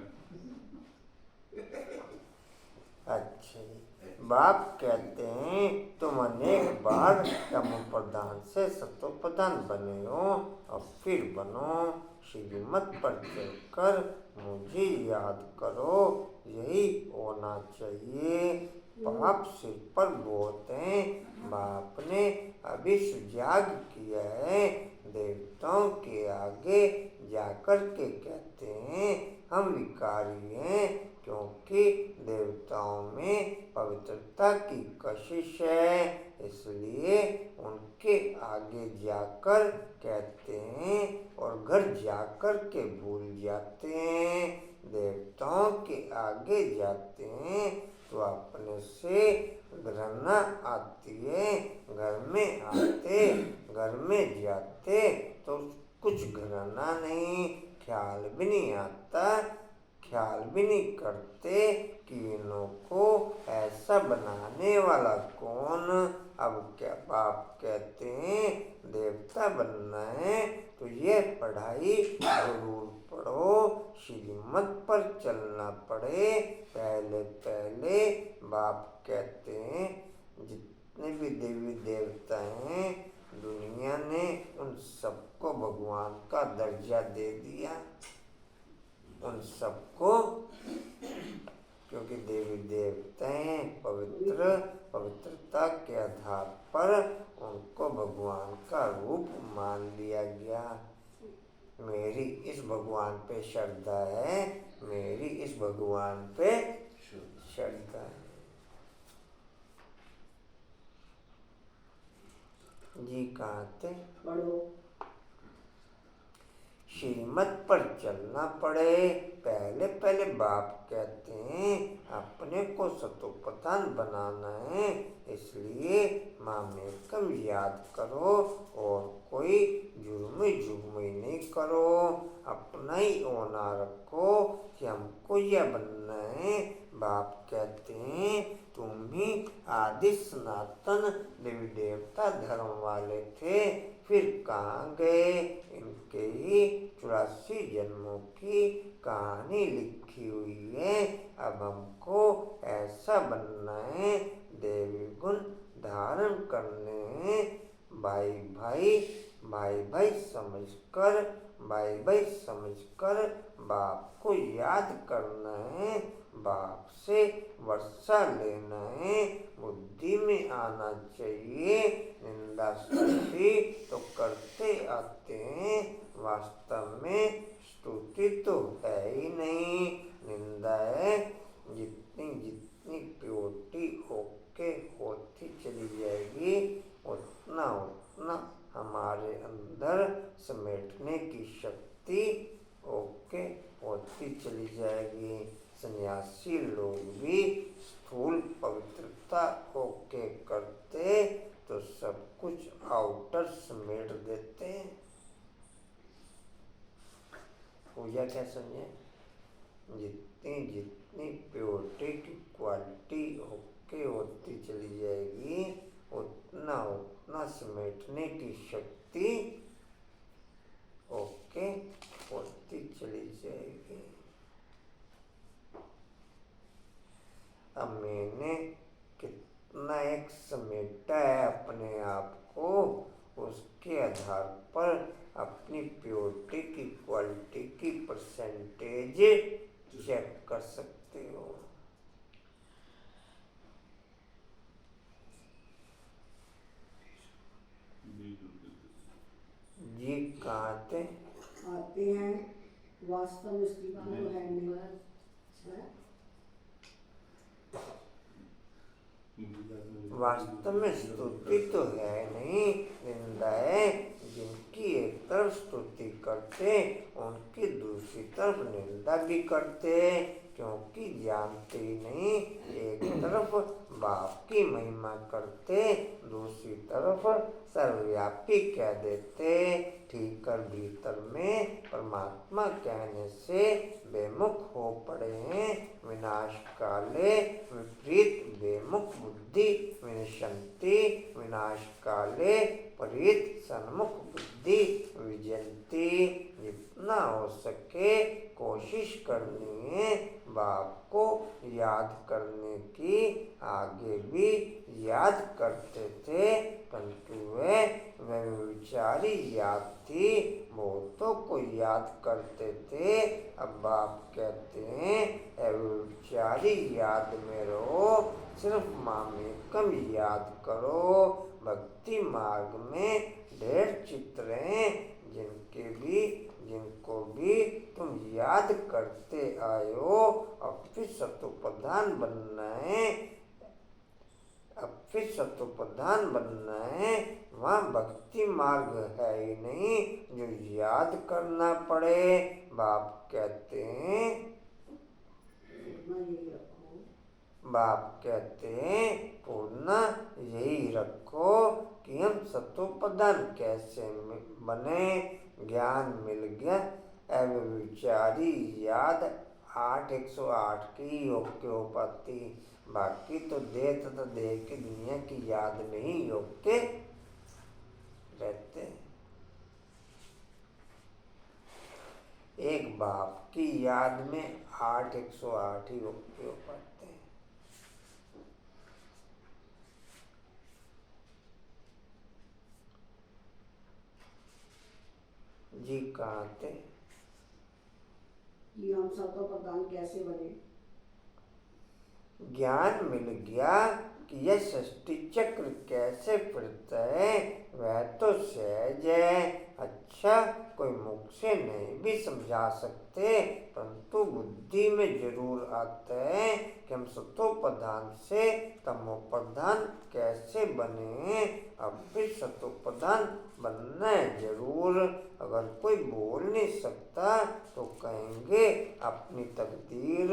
अच्छा जी। बाप कहते हैं तुम अनेक बार तम प्रधान से सतो प्रधान बने हो और फिर बनो। श्रीमत पर चलकर मुझे याद करो, यही होना चाहिए। पाप सिर पर बहुत हैं, बाप ने अभी सुजाग किया है। देवताओं के आगे जाकर के कहते हैं हम विकारी हैं, क्योंकि देवताओं में पवित्रता की कशिश है, इसलिए उनके आगे जाकर कहते हैं और घर जाकर के भूल जाते हैं। देवताओं के आगे जाते हैं तो अपने से घृणा आती है, घर में आते घर में जाते तो कुछ घृणा नहीं, ख्याल भी नहीं आता, ख्याल भी नहीं करते कि इन्हों को ऐसा बनाने वाला कौन। अब क्या बाप कहते हैं देवता बनना है तो यह पढ़ाई जरूर पढ़ो, श्रीमत पर चलना पड़े। पहले पहले बाप कहते हैं जितने भी देवी देवता हैं दुनिया ने उन सबको भगवान का दर्जा दे दिया, उन सबको, क्योंकि देवी देवता हैं पवित्र, पवित्रता के आधार पर उनको भगवान का रूप मान लिया गया। मेरी इस भगवान पे श्रद्धा है, मेरी इस भगवान पे श्रद्धा है। जी कहाँ थे? पढ़ो। श्रीमत पर चलना पड़े। पहले पहले बाप कहते हैं अपने को सतोप्रधान बनाना है, इसलिए मामे कम याद करो और कोई जुर्म नहीं करो, अपना ही होना रखो कि हमको यह बनना है। बाप कहते हैं तुम ही आदि सनातन देवी देवता धर्म वाले थे, फिर कहाँ गए? इनके ही 84 जन्मों की कहानी लिखी हुई है, अब हमको ऐसा बनना है, देवी गुण धारण करने हैं। भाई भाई समझकर बाप को याद करना है, बाप से वर्षा लेना है, बुद्धि में आना चाहिए। निंदा स्तुति तो करते आते हैं, वास्तव में स्तुति तो है ही नहीं, निंदा है। जितनी प्योरिटी ओके होती चली जाएगी, उतना हमारे अंदर समेटने की शक्ति ओके होती चली जाएगी। सन्यासी लोग भी स्थूल पवित्रता ओके करते तो सब कुछ आउटर समेट देते। पूजा क्या समझे? जितनी प्योरिटी की क्वालिटी ओके होती चली जाएगी, उतना समेटने की शक्ति ओके होती चली जाएगी। अब मैंने कितना एक समेटा है अपने आप को, उसके आधार पर अपनी प्योरिटी की क्वालिटी की परसेंटेज चेक कर सकते हो। जी कहाँ आते हैं वास्तव स्थिति तो है नहीं है? वास्तव में स्तुति तो है नहीं, निंदा है। जिनकी एक तरफ स्तुति करते उनकी दूसरी तरफ निंदा भी करते, क्योंकि जानते ही नहीं। एक तरफ बाप की महिमा करते, दूसरी तरफ सर्वव्यापी कह देते। ठीक कर भीतर में परमात्मा कहने से बेमुख हो पड़े हैं। विनाश काले विपरीत बेमुख बुद्धि विनशंति, विनाश काले परीत सन्मुख बुद्धि विजयंती। जितना हो सके कोशिश करनी है बाप को याद करने की। आगे भी याद करते थे, परंतु वह विचारी याद थी, बहुतों को याद करते थे। अब बाप कहते हैं विचारी याद में रहो, सिर्फ मामेकम याद करो। भक्ति मार्ग में ढेर चित्र हैं, जिनको भी तुम याद करते आए हो। अब फिर सतोप्रधान बनना है, वहाँ भक्ति मार्ग है ही नहीं जो याद करना पड़े। बाप कहते हैं पूर्ण यही रखो कि हम सतोप्रधान कैसे बने। ज्ञान मिल गया, अब विचारी याद 8/108 की योग के हो पाती, बाकी तो देह तथा देह की दुनिया की याद में ही योग के रहते। एक बाप की याद में 8/108 ही योग के हो पाते हैं। जी कहाँ थे? कि हम सतोप्रधान कैसे बने? ज्ञान मिल गया कि यह सृष्टि चक्र कैसे फिरता है, वह तो सहज है। अच्छा, कोई मुख से नहीं भी समझा सकते, परंतु बुद्धि में जरूर आता है कि हम सतोप्रधान से तमोप्रधान कैसे बने। अब भी सतोप्रधान बनना है जरूर। अगर कोई बोल नहीं सकता तो कहेंगे अपनी तकदीर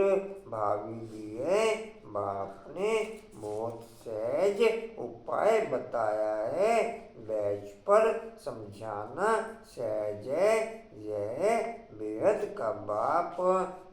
भावी भी है। बाप ने बहुत सहज उपाय बताया है, बैच पर समझाना सहज है। यह बेहद का बाप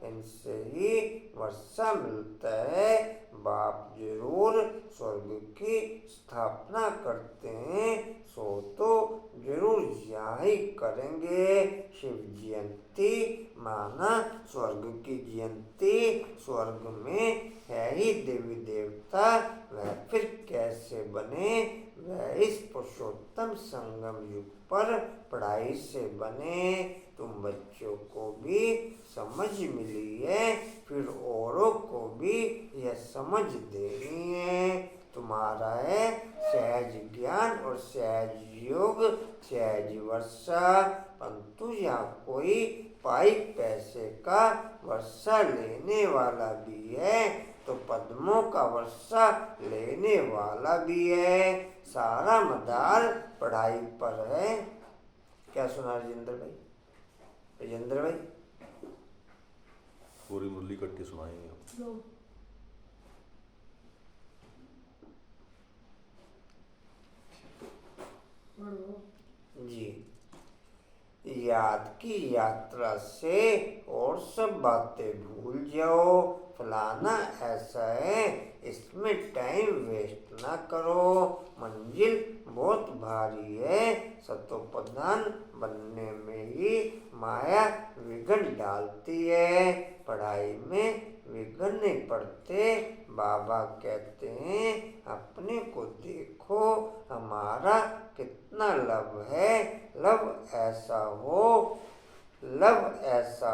इनसे ही वर्षा मिलता है। बाप जरूर स्वर्ग की स्थापना करते हैं, सो तो जरूर यहाँ ही करेंगे। शिव जयंती माना स्वर्ग की जयंती, स्वर्ग में है ही देवी देवता, वह फिर कैसे बने? वह इस पुरुषोत्तम संगम युग पर पढ़ाई से बने। तुम बच्चों को भी समझ मिली है, फिर औरों को भी यह समझ देनी है। तुम्हारा है सहज ज्ञान और सहज योग, सहज वर्षा, परंतु यहाँ कोई पाइप पैसे का वर्षा लेने वाला भी है, तो पद्मों का वर्षा लेने वाला भी है। सारा मदार पढ़ाई पर है। क्या सुना राजेंद्र भाई? राजेंद्र भाई पूरी मुरली इकट्ठी सुनाएंगे हम। लो जी, याद की यात्रा से और सब बातें भूल जाओ। फलाना ऐसा है, इसमें टाइम वेस्ट ना करो। मंजिल बहुत भारी है, सतोप्रधान बनने में ही माया विघ्न डालती है। पढ़ाई में विघ्न नहीं पड़ते। बाबा कहते हैं अपने को देखो, हमारा कितना लव है। लव ऐसा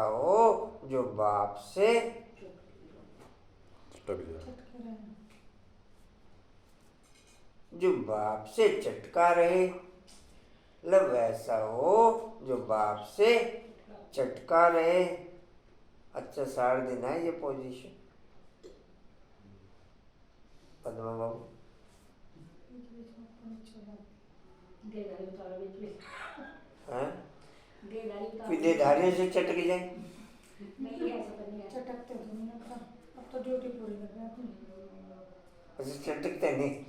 हो जो बाप से चटका रहे। लव ऐसा हो जो बाप से चटका रहे। अच्छा, सारा दिन है ये पोजीशन। पद्मा बाबू हैं? विदेधारियों से चटक जाए। चटकते तो नहीं, अब तो ड्यूटी पूरी कर रहे हैं। अच्छा, चटकते नहीं।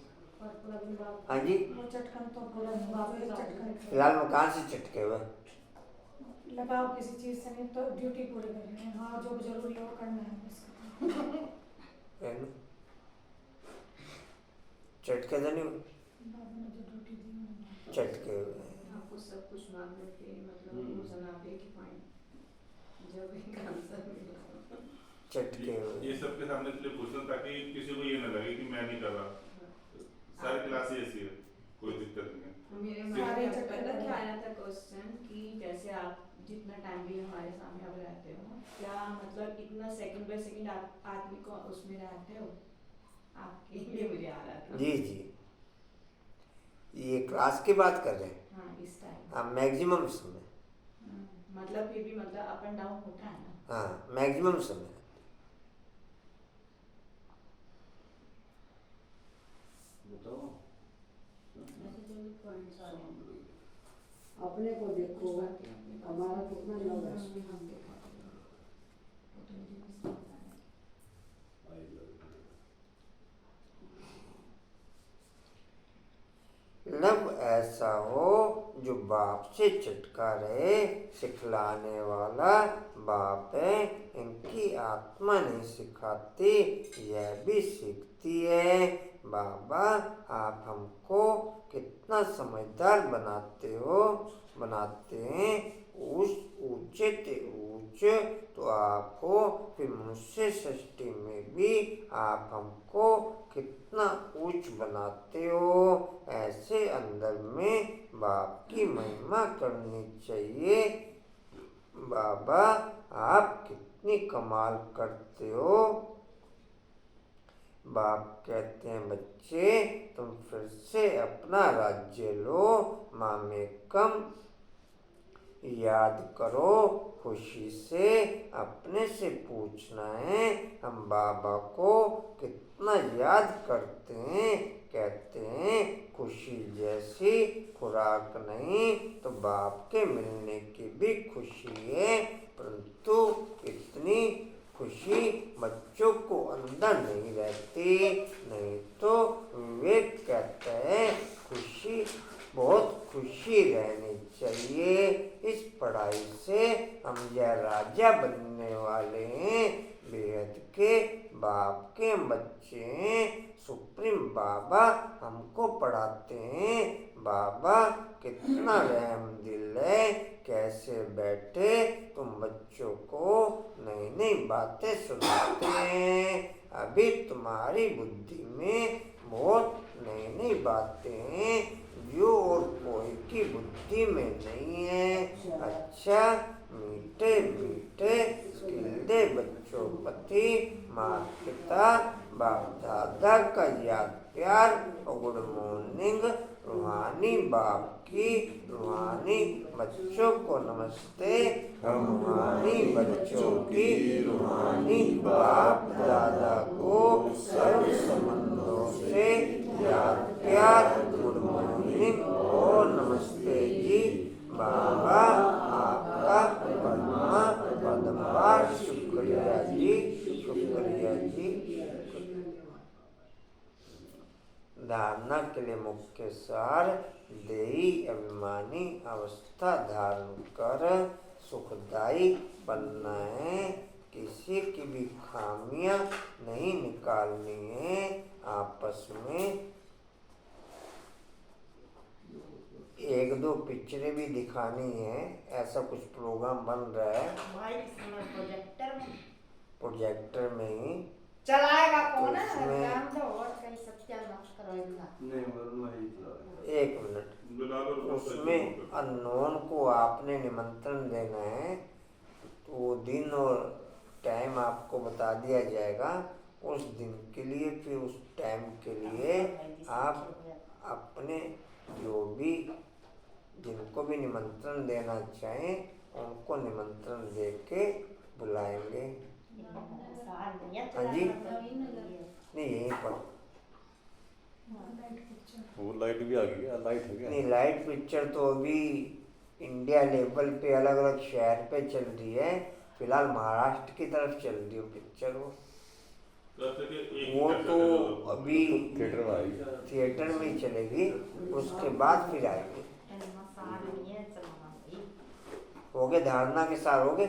हाँ जी, वो चटकन तो पूरा चटकन फिलहाल मकान से चटके हुए। लगाओ किसी चीज से, नहीं तो ड्यूटी पूरी कर रहे हैं। हाँ, जो जरूरी है वो करना है बस। चटके तो नहीं हुए? बाबू ने जो ड्यूटी दी चटके हुए। आपको सब कुछ मांगने के मतलब वो जनाबे की पॉइंट जब एक आंसर मिला चटके हुए। ये सबके सामने इसलिए पूछना ताकि किसी को ये ना लगे कि मैं नहीं कर रहा। सारी क्लास ऐसी है, कोई दिक्कत नहीं है। मेरे मन में पहले क्या आया था क्वेश्चन कि जैसे आप जितना टाइम भी हमारे सामने अब रहते हो, क्या मतलब इतना सेकंड बाय सेकंड आप आदमी को उसमें रहते हो? आपके लिए मुझे आ रहा था। जी जी, ये क्लास की बात कर रहे हैं। हाँ, इस टाइम। हाँ, मैक्सिमम समय। मतलब फिर भी मतलब अप एंड डाउन होता है ना। हाँ, मैक्सिमम समय। अपने को देखो, हमारा कितना लव है। लव ऐसा हो जो बाप से चटका रहे। सिखलाने वाला बाप है, इनकी आत्मा नहीं सिखाती, यह भी सीखती है। बाबा, आप हमको कितना समझदार बनाते हैं। ऊंचे ते ऊंच तो आप हो, फिर मुझसे सृष्टि में भी आप हमको कितना ऊंच बनाते हो। ऐसे अंदर में बाप की महिमा करनी चाहिए। बाबा, आप कितनी कमाल करते हो। बाप कहते हैं बच्चे, तुम फिर से अपना राज्य लो। मामेकम याद करो, खुशी से अपने से पूछना है, हम बाबा को कितना याद करते हैं। कहते हैं खुशी जैसी खुराक नहीं तो बाप के मिलने की भी खुशी है, परंतु इतनी खुशी बच्चों को अंदर नहीं रहती। नहीं तो विवेक कहता है खुशी बहुत खुशी रहनी चाहिए। इस पढ़ाई से हम यह राजा बनने वाले हैं। बेहद के बाप के बच्चे हैं। सुप्रीम बाबा हमको पढ़ाते हैं। बाबा कितना रहम दिल है। कैसे बैठे तुम बच्चों को नई नई बातें सुनाते हैं। अभी तुम्हारी बुद्धि में बहुत नई नई बातें हैं जो और कोई की बुद्धि में नहीं है। अच्छा मीठे मीठे खिलते बच्चों प्रति माता पिता बाप दादा का याद प्यार और गुड मॉर्निंग। रूहानी बाप की रूहानी बच्चों को नमस्ते। रूहानी बच्चों की रूहानी बाप दादा को सर्व संबंधों से याद प्यार गुड मॉर्निंग और नमस्ते जी। बाबा आपका पद्मवार शुक्रिया जी, शुक्रिया जी। धारणा के लिए मुख्य सार देही अभिमानी अवस्था धारण कर सुखदायी बनना है। किसी की भी खामियां नहीं निकालनी है। आपस में एक दो पिक्चरें भी दिखानी है। ऐसा कुछ प्रोग्राम बन रहा है प्रोजेक्टर में ही। चलाएगा कौन है? उसमें- काम तो और कहीं सत्यानाश करवाएगा। एक मिनट। उसमें अननोन को आपने निमंत्रण देना है। तो वो दिन और टाइम आपको बता दिया जाएगा। उस दिन के लिए फिर उस टाइम के लिए आप अपने जो भी जिनको भी निमंत्रण देना चाहें उनको निमंत्रण दे के बुलाएंगे। हाँ जी नहीं यहीं पर वो लाइट भी आ गई है, लाइट है क्या? नहीं लाइट पिक्चर तो अभी इंडिया लेवल पे अलग अलग शहर पे चल रही है। फिलहाल महाराष्ट्र की तरफ चल रही है पिक्चर वो तो अभी थिएटर में आएगी। थिएटर में ही चलेगी। उसके बाद फिर आएगी। हो गए धारणा के सार हो गए।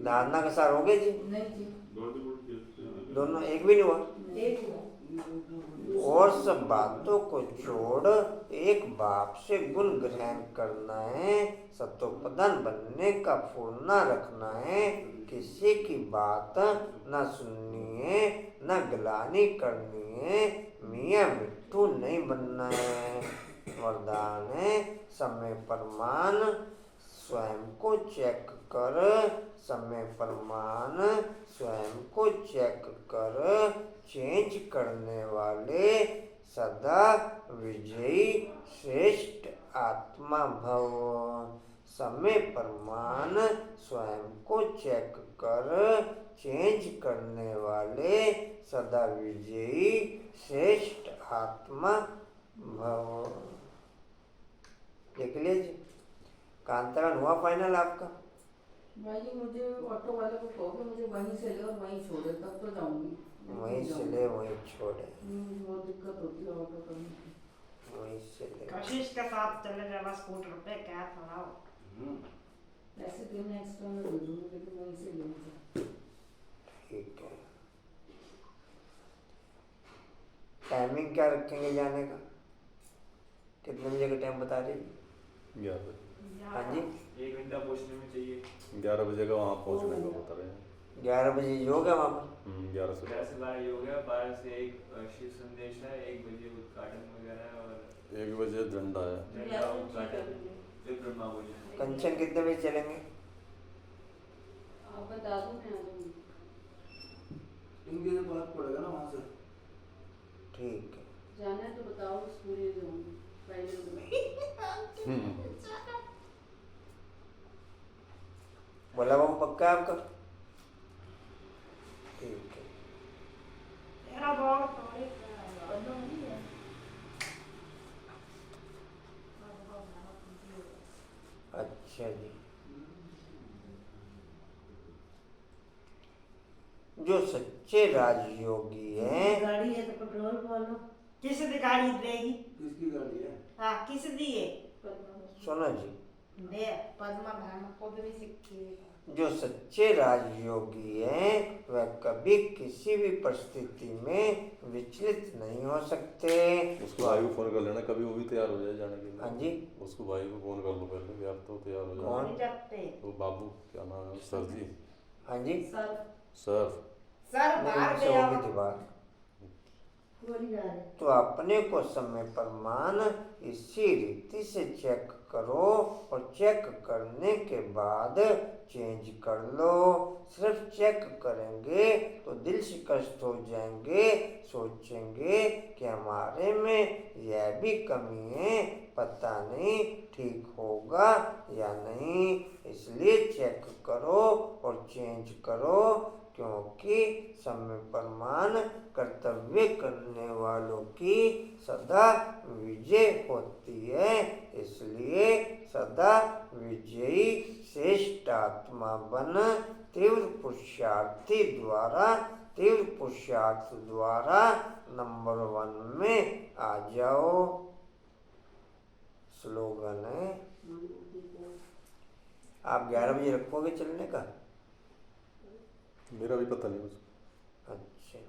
धारणा के सार हो गए जी। दोनों एक भी नहीं हुआ। और सब बातों को छोड़ एक बाप से गुण ग्रहण करना है। सतोप्रधान बनने का फूलना रखना है। किसी की बात न सुननी है न गिलानी करनी है। मियाँ मिट्टू नहीं बनना है। वरदान है समय प्रमाण स्वयं को चेक कर। समय प्रमाण स्वयं को चेक कर। चेंज करने वाले सदा विजयी श्रेष्ठ आत्मा भव। समय प्रमाण स्वयं को चेक कर। चेंज करने वाले सदा विजयी श्रेष्ठ आत्मा भव। देख लीजिए कांतारान हुआ फाइनल आपका। भाई जी मुझे ऑटो वाले को कहो कि मुझे वहीं से ले और वहीं छोड़े तब तो जाऊंगी। वहीं से ले वहीं छोड़े। बहुत दिक्कत होती है ऑटो करने की। वहीं से ले कशिश के साथ चले जाना स्कूटर पे क्या थोड़ा पैसे देने एक्स्ट्रा में दे दूंगी लेकिन वहीं से ले मुझे। ठीक है। टाइमिंग क्या रखेंगे जाने का? कितने बजे का टाइम बता रही? 11 बजे। हाँ जी 1 घंटा पहुंचने में चाहिए। 11 बजे का वहाँ पहुँचने का बता रहे हैं। 11 बजे योग है वहाँ पर। 11 से 11 से 12 योग है। 12 से 1 शिव संदेश है। 1 बजे उद्घाटन वगैरह है और 1 बजे झंडा है। झंडा उद्घाटन फिर ब्रह्मा पूजन। कंचन कितने बजे चलेंगे? आप बता दो मैं आ जाऊंगी। इनके से बात पड़ेगा ना वहाँ से। ठीक है। जाना है तो बताओ स्कूल ले जाऊंगी। बोला बाबू पक्का है आपका? ठीक है। तेरा बहुत थोड़ी नहीं है। अच्छा जी। जो सच्चे राजयोगी हैं गाड़ी है तो पेट्रोल पालो। किस दी गाड़ी देगी? किसकी गाड़ी है? हाँ किस दी है? सुनो जी, दे पद्मा भामा को भी सीखी है। जो सच्चे राजयोगी हैं वह कभी किसी भी परिस्थिति में विचलित नहीं हो सकते। उसको भाई को फोन कर लेना, कभी वो भी तैयार हो जाए जाने के लिए। हाँ जी, उसको भाई को फोन कर लो पहले कि आप तो तैयार हो कौन? जाए। जाते वो बाबू क्या नाम है सर जी? हाँ जी, सर सर सर नहीं, बाहर उनसे गया होगी थी बात। गोली जा रहे तो अपने को समय पर मान इसी रीति से चेक करो और चेक करने के बाद चेंज कर लो। सिर्फ चेक करेंगे तो दिल शिकस्त हो जाएंगे, सोचेंगे कि हमारे में यह भी कमी है, पता नहीं ठीक होगा या नहीं। इसलिए चेक करो और चेंज करो, क्योंकि समय पर मान कर्तव्य करने वालों की सदा विजय होती है। इसलिए सदा विजयी श्रेष्ठ आत्मा बन तीव्र पुरुषार्थ द्वारा नंबर 1 में आ जाओ। स्लोगन है। आप 11 बजे रखोगे चलने का? मेरा भी पता नहीं उसको। अच्छा,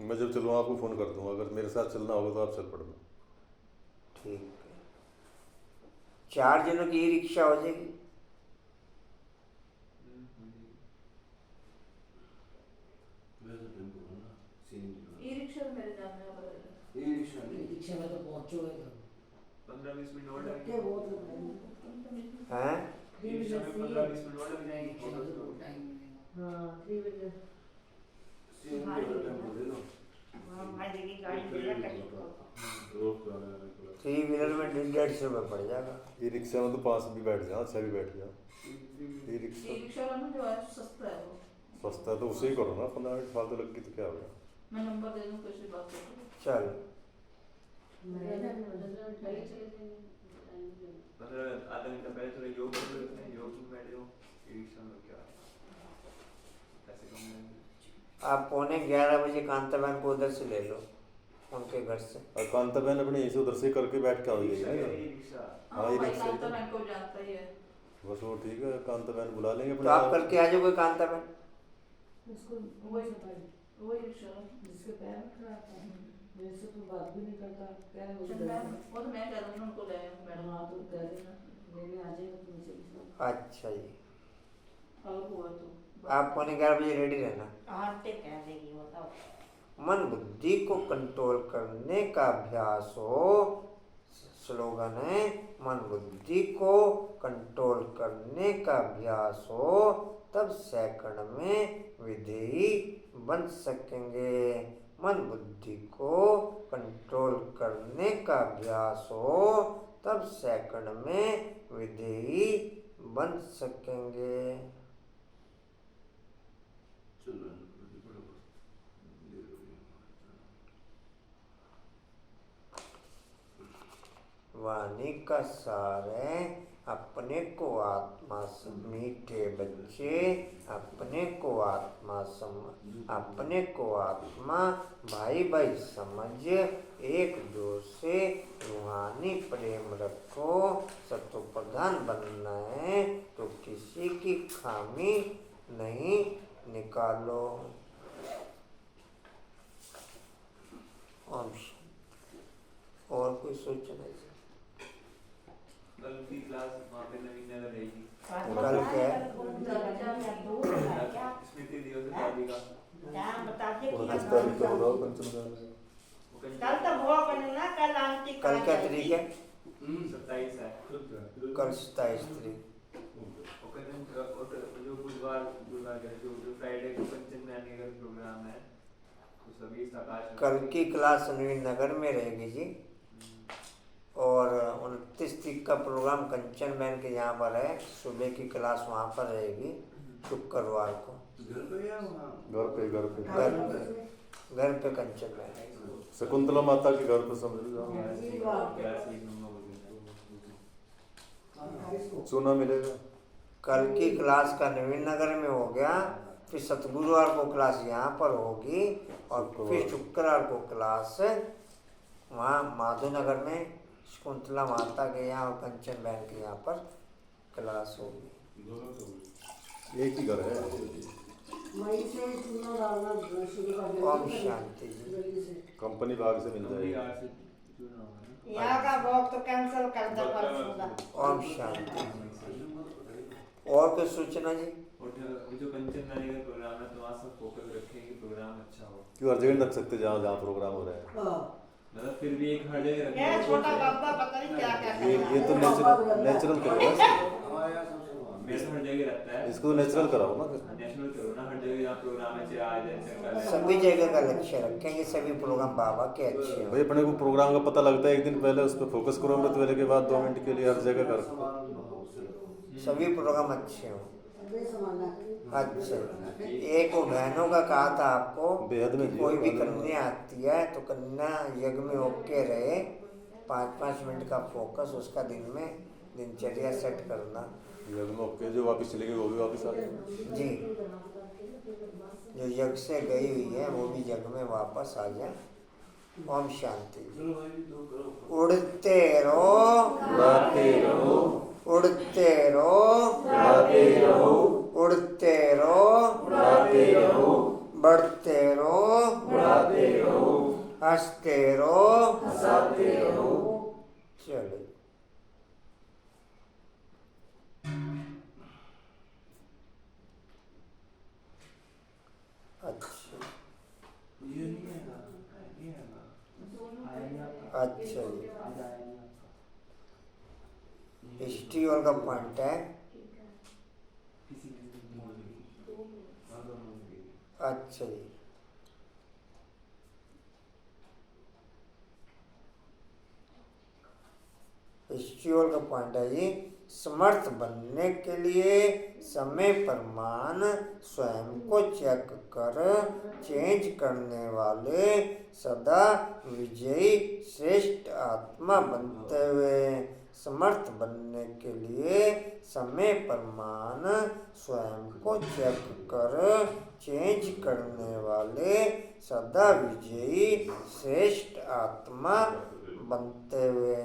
मैं जब चलूँ आपको फ़ोन कर दूँगा, अगर मेरे साथ चलना होगा तो आप चल पड़ना। ठीक है। 4 जनों की ई रिक्शा हो जाएगी। वैसे टेम्पो है ना, सीएनजी। ई रिक्शा मेरे जानने वाला है। ई रिक्शा नहीं, रिक्शा में तो पहुंचोगे तो 15-20 मिनट और के लगेंगे। बहुत लोग हैं? ई रिक्शा में 15-20 मिनट और लग जाएंगे। हाँ 3 बजे सीएनजी वाला टेम्पो ले लो। भाई जी की गाड़ी दे रहा है। रोज जा रहे हैं। 3 व्हीलर में 150 रुपये पड़ जाएगा। ई रिक्शा में तो 5 भी बैठ जाओ, 6 भी बैठ जाओ। ई ई रिक्शा रिक्शा वाला ना जो है सस्ता है वो। सस्ता है तो उसे ही करो ना, 15 मिनट फालतू लग गई तो क्या होगा। मैं नंबर दे दूँ किसी बात करो। चल, 15 आधा घंटा पहले थोड़ा योग कर लो, इतने योग में बैठ जाओ। ई रिक्शा में क्या पैसे कम लगेंगे। आप 11:15 बजे कांता बहन को उधर से ले लो, उनके घर से। और कांता बहन अपने यहीं से उधर से करके बैठ के ई आओगी रिक्शा ना। है, ई रिक्शा। हाँ, ई भाई रिक्शा ही कांता तो। बहन को जानता ही है। बस वो ठीक है, कांता बहन बुला लेंगे तो अपने आप करके आ जाओगे कांता बहन। उसको वही रिक्शा जिसके पैर खराब है, जैसे तू बात भी नहीं करता, क्या है वो तो मैं कह रहा हूँ उनको ले आऊँ मैडम। हाँ तो कह देना लेने आ जाएगा तुमसे भी सब। अच्छा जी, और हुआ तो आप 11:15 बजे रेडी रहना। आते कह देगी बताओ। मन बुद्धि को कंट्रोल करने का अभ्यास हो। स्लोगन है, मन बुद्धि को कंट्रोल करने का अभ्यास हो, तब सेकंड में विधेयी बन सकेंगे। मन बुद्धि को कंट्रोल करने का अभ्यास हो, तब सेकंड में विधेयी बन सकेंगे। चलो वाणी का सार है, अपने को आत्मा मीठे बच्चे, अपने को आत्मा भाई भाई समझ, एक दो से रूहानी प्रेम रखो। सत्व प्रधान बनना है तो किसी की खामी नहीं निकालो। और कोई सोचना है? कल की क्लास वहाँ पे नवीन नगर रहेगी। कल क्या है? स्मृति दिवस है शादी का। क्या बताते कि 29 तारीख को होगा कंचन का। कल तो भोग बनना, कल आंटी कल क्या तारीख है? 27 है। कल 27 तारीख। जो बुधवार जो फ्राइडे को पंचन जाने का प्रोग्राम है, तो सभी सकाश कल की क्लास नवीन नगर में रहेगी जी, और 29 तारीख का प्रोग्राम कंचन बहन के यहाँ पर है। सुबह की क्लास वहाँ पर रहेगी शुक्रवार को। घर पे या वहाँ? घर पे कंचन बहन। शकुंतला माता के घर पर समझ लो, सोना मिलेगा। कल की क्लास का नवीन नगर में हो गया फिर सतगुरुवार को क्लास यहाँ पर होगी और फिर शुक्रवार को क्लास वहाँ माधोनगर में शकुंतला माता के यहाँ और कंचन बहन के यहाँ पर क्लास होगी। एक ही घर है। मई से चूना डालना शुरू कर देंगे। ओम शांति जी। जल्दी से। कंपनी भाग से मिल जाएगी। यहाँ का ब्लॉग तो कैंसिल कर दे परसों का। ओम शांति। और कुछ सूचना जी? और जो कंचन नानी का प्रोग्राम है तो वहाँ सब फोकस रखें कि प्रोग्राम अच्छा हो। क्यों हर जगह रख सकते जहाँ जहाँ प्रोग्राम हो रहा है। हाँ। मतलब फिर भी एक हर जगह रखें। ये छोटा बाबा पता नहीं क्या क्या ये तो नेचुरल करेगा। मेरे तो हर जगह रहता है। इसको नेचुरल कराओ ना फिर। नेशनल करो ना, हर जगह जहाँ प्रोग्राम है चाहे आ जाए चक्कर है। सभी जगह का लक्ष्य रखेंगे, सभी प्रोग्राम बाबा के अच्छे भाई हों। अपने को प्रोग्राम का पता लगता है एक दिन पहले, उस पर फोकस करो अमृत वेले के बाद 2 मिनट के लिए हर जगह कर। सभी प्रोग्राम अच्छे हों। अबे समाना। अच्छा, एक वो बहनों का कहा था आपको बेहद में कि कोई भी कन्या आती है तो कन्या यज्ञ में ओके रहे, 5-5 मिनट का फोकस उसका दिन में दिनचर्या सेट करना यज्ञ में ओके, जो वापस चली गई वो भी वापस आ गई जी। जो यज्ञ से गई हुई है वो भी यज्ञ में वापस आ जाए। ओम शांति। उड़ते रहो, गाते रहो, उड़ते रहो, गाते रहो, उड़ते रहो, गाते रहो, बढ़ते रहो, बढ़ाते रहो, हंसते रहो, हंसाते रहो। चलो। अच्छा ये नहीं है ना, ये है ना। आएगा। अच्छा जी। आज आएगा। हिस्ट्री और का पॉइंट है। किसी ने अच्छा जी। हिस्ट्री का पॉइंट है जी, समर्थ बनने के लिए समय पर मान स्वयं को चेक कर चेंज करने वाले सदा विजयी श्रेष्ठ आत्मा बनते हुए, समर्थ बनने के लिए समय पर मान स्वयं को चेक कर चेंज करने वाले सदा विजयी श्रेष्ठ आत्मा बनते हुए।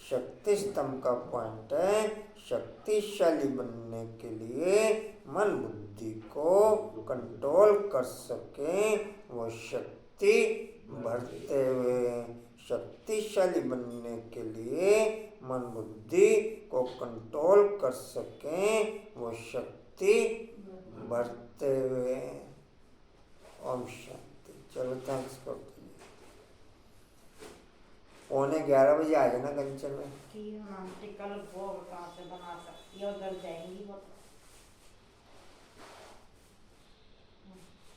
शक्ति स्तंभ का पॉइंट है, शक्तिशाली बनने के लिए मन बुद्धि को कंट्रोल कर सके वो शक्ति भरते हुए। शक्तिशाली बनने के लिए मन बुद्धि को कंट्रोल कर सके वो शक्ति भरते हुए। ओम शांति। चलो थैंक्स करते हैं। 11:15 बजे आ जाना कंचन में। ठीक है आंटी, कल भोग कहाँ से बना सकती है, उधर जाएंगी वो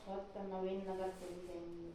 तो नवीन नगर चली जाएंगी।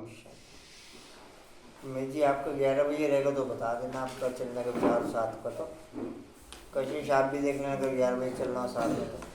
फंक्शन में जी आपका 11 बजे रहेगा तो बता देना आपका चलने का विचार साथ का तो कशिश आप भी देख लेना अगर 11 बजे चलना हो साथ में तो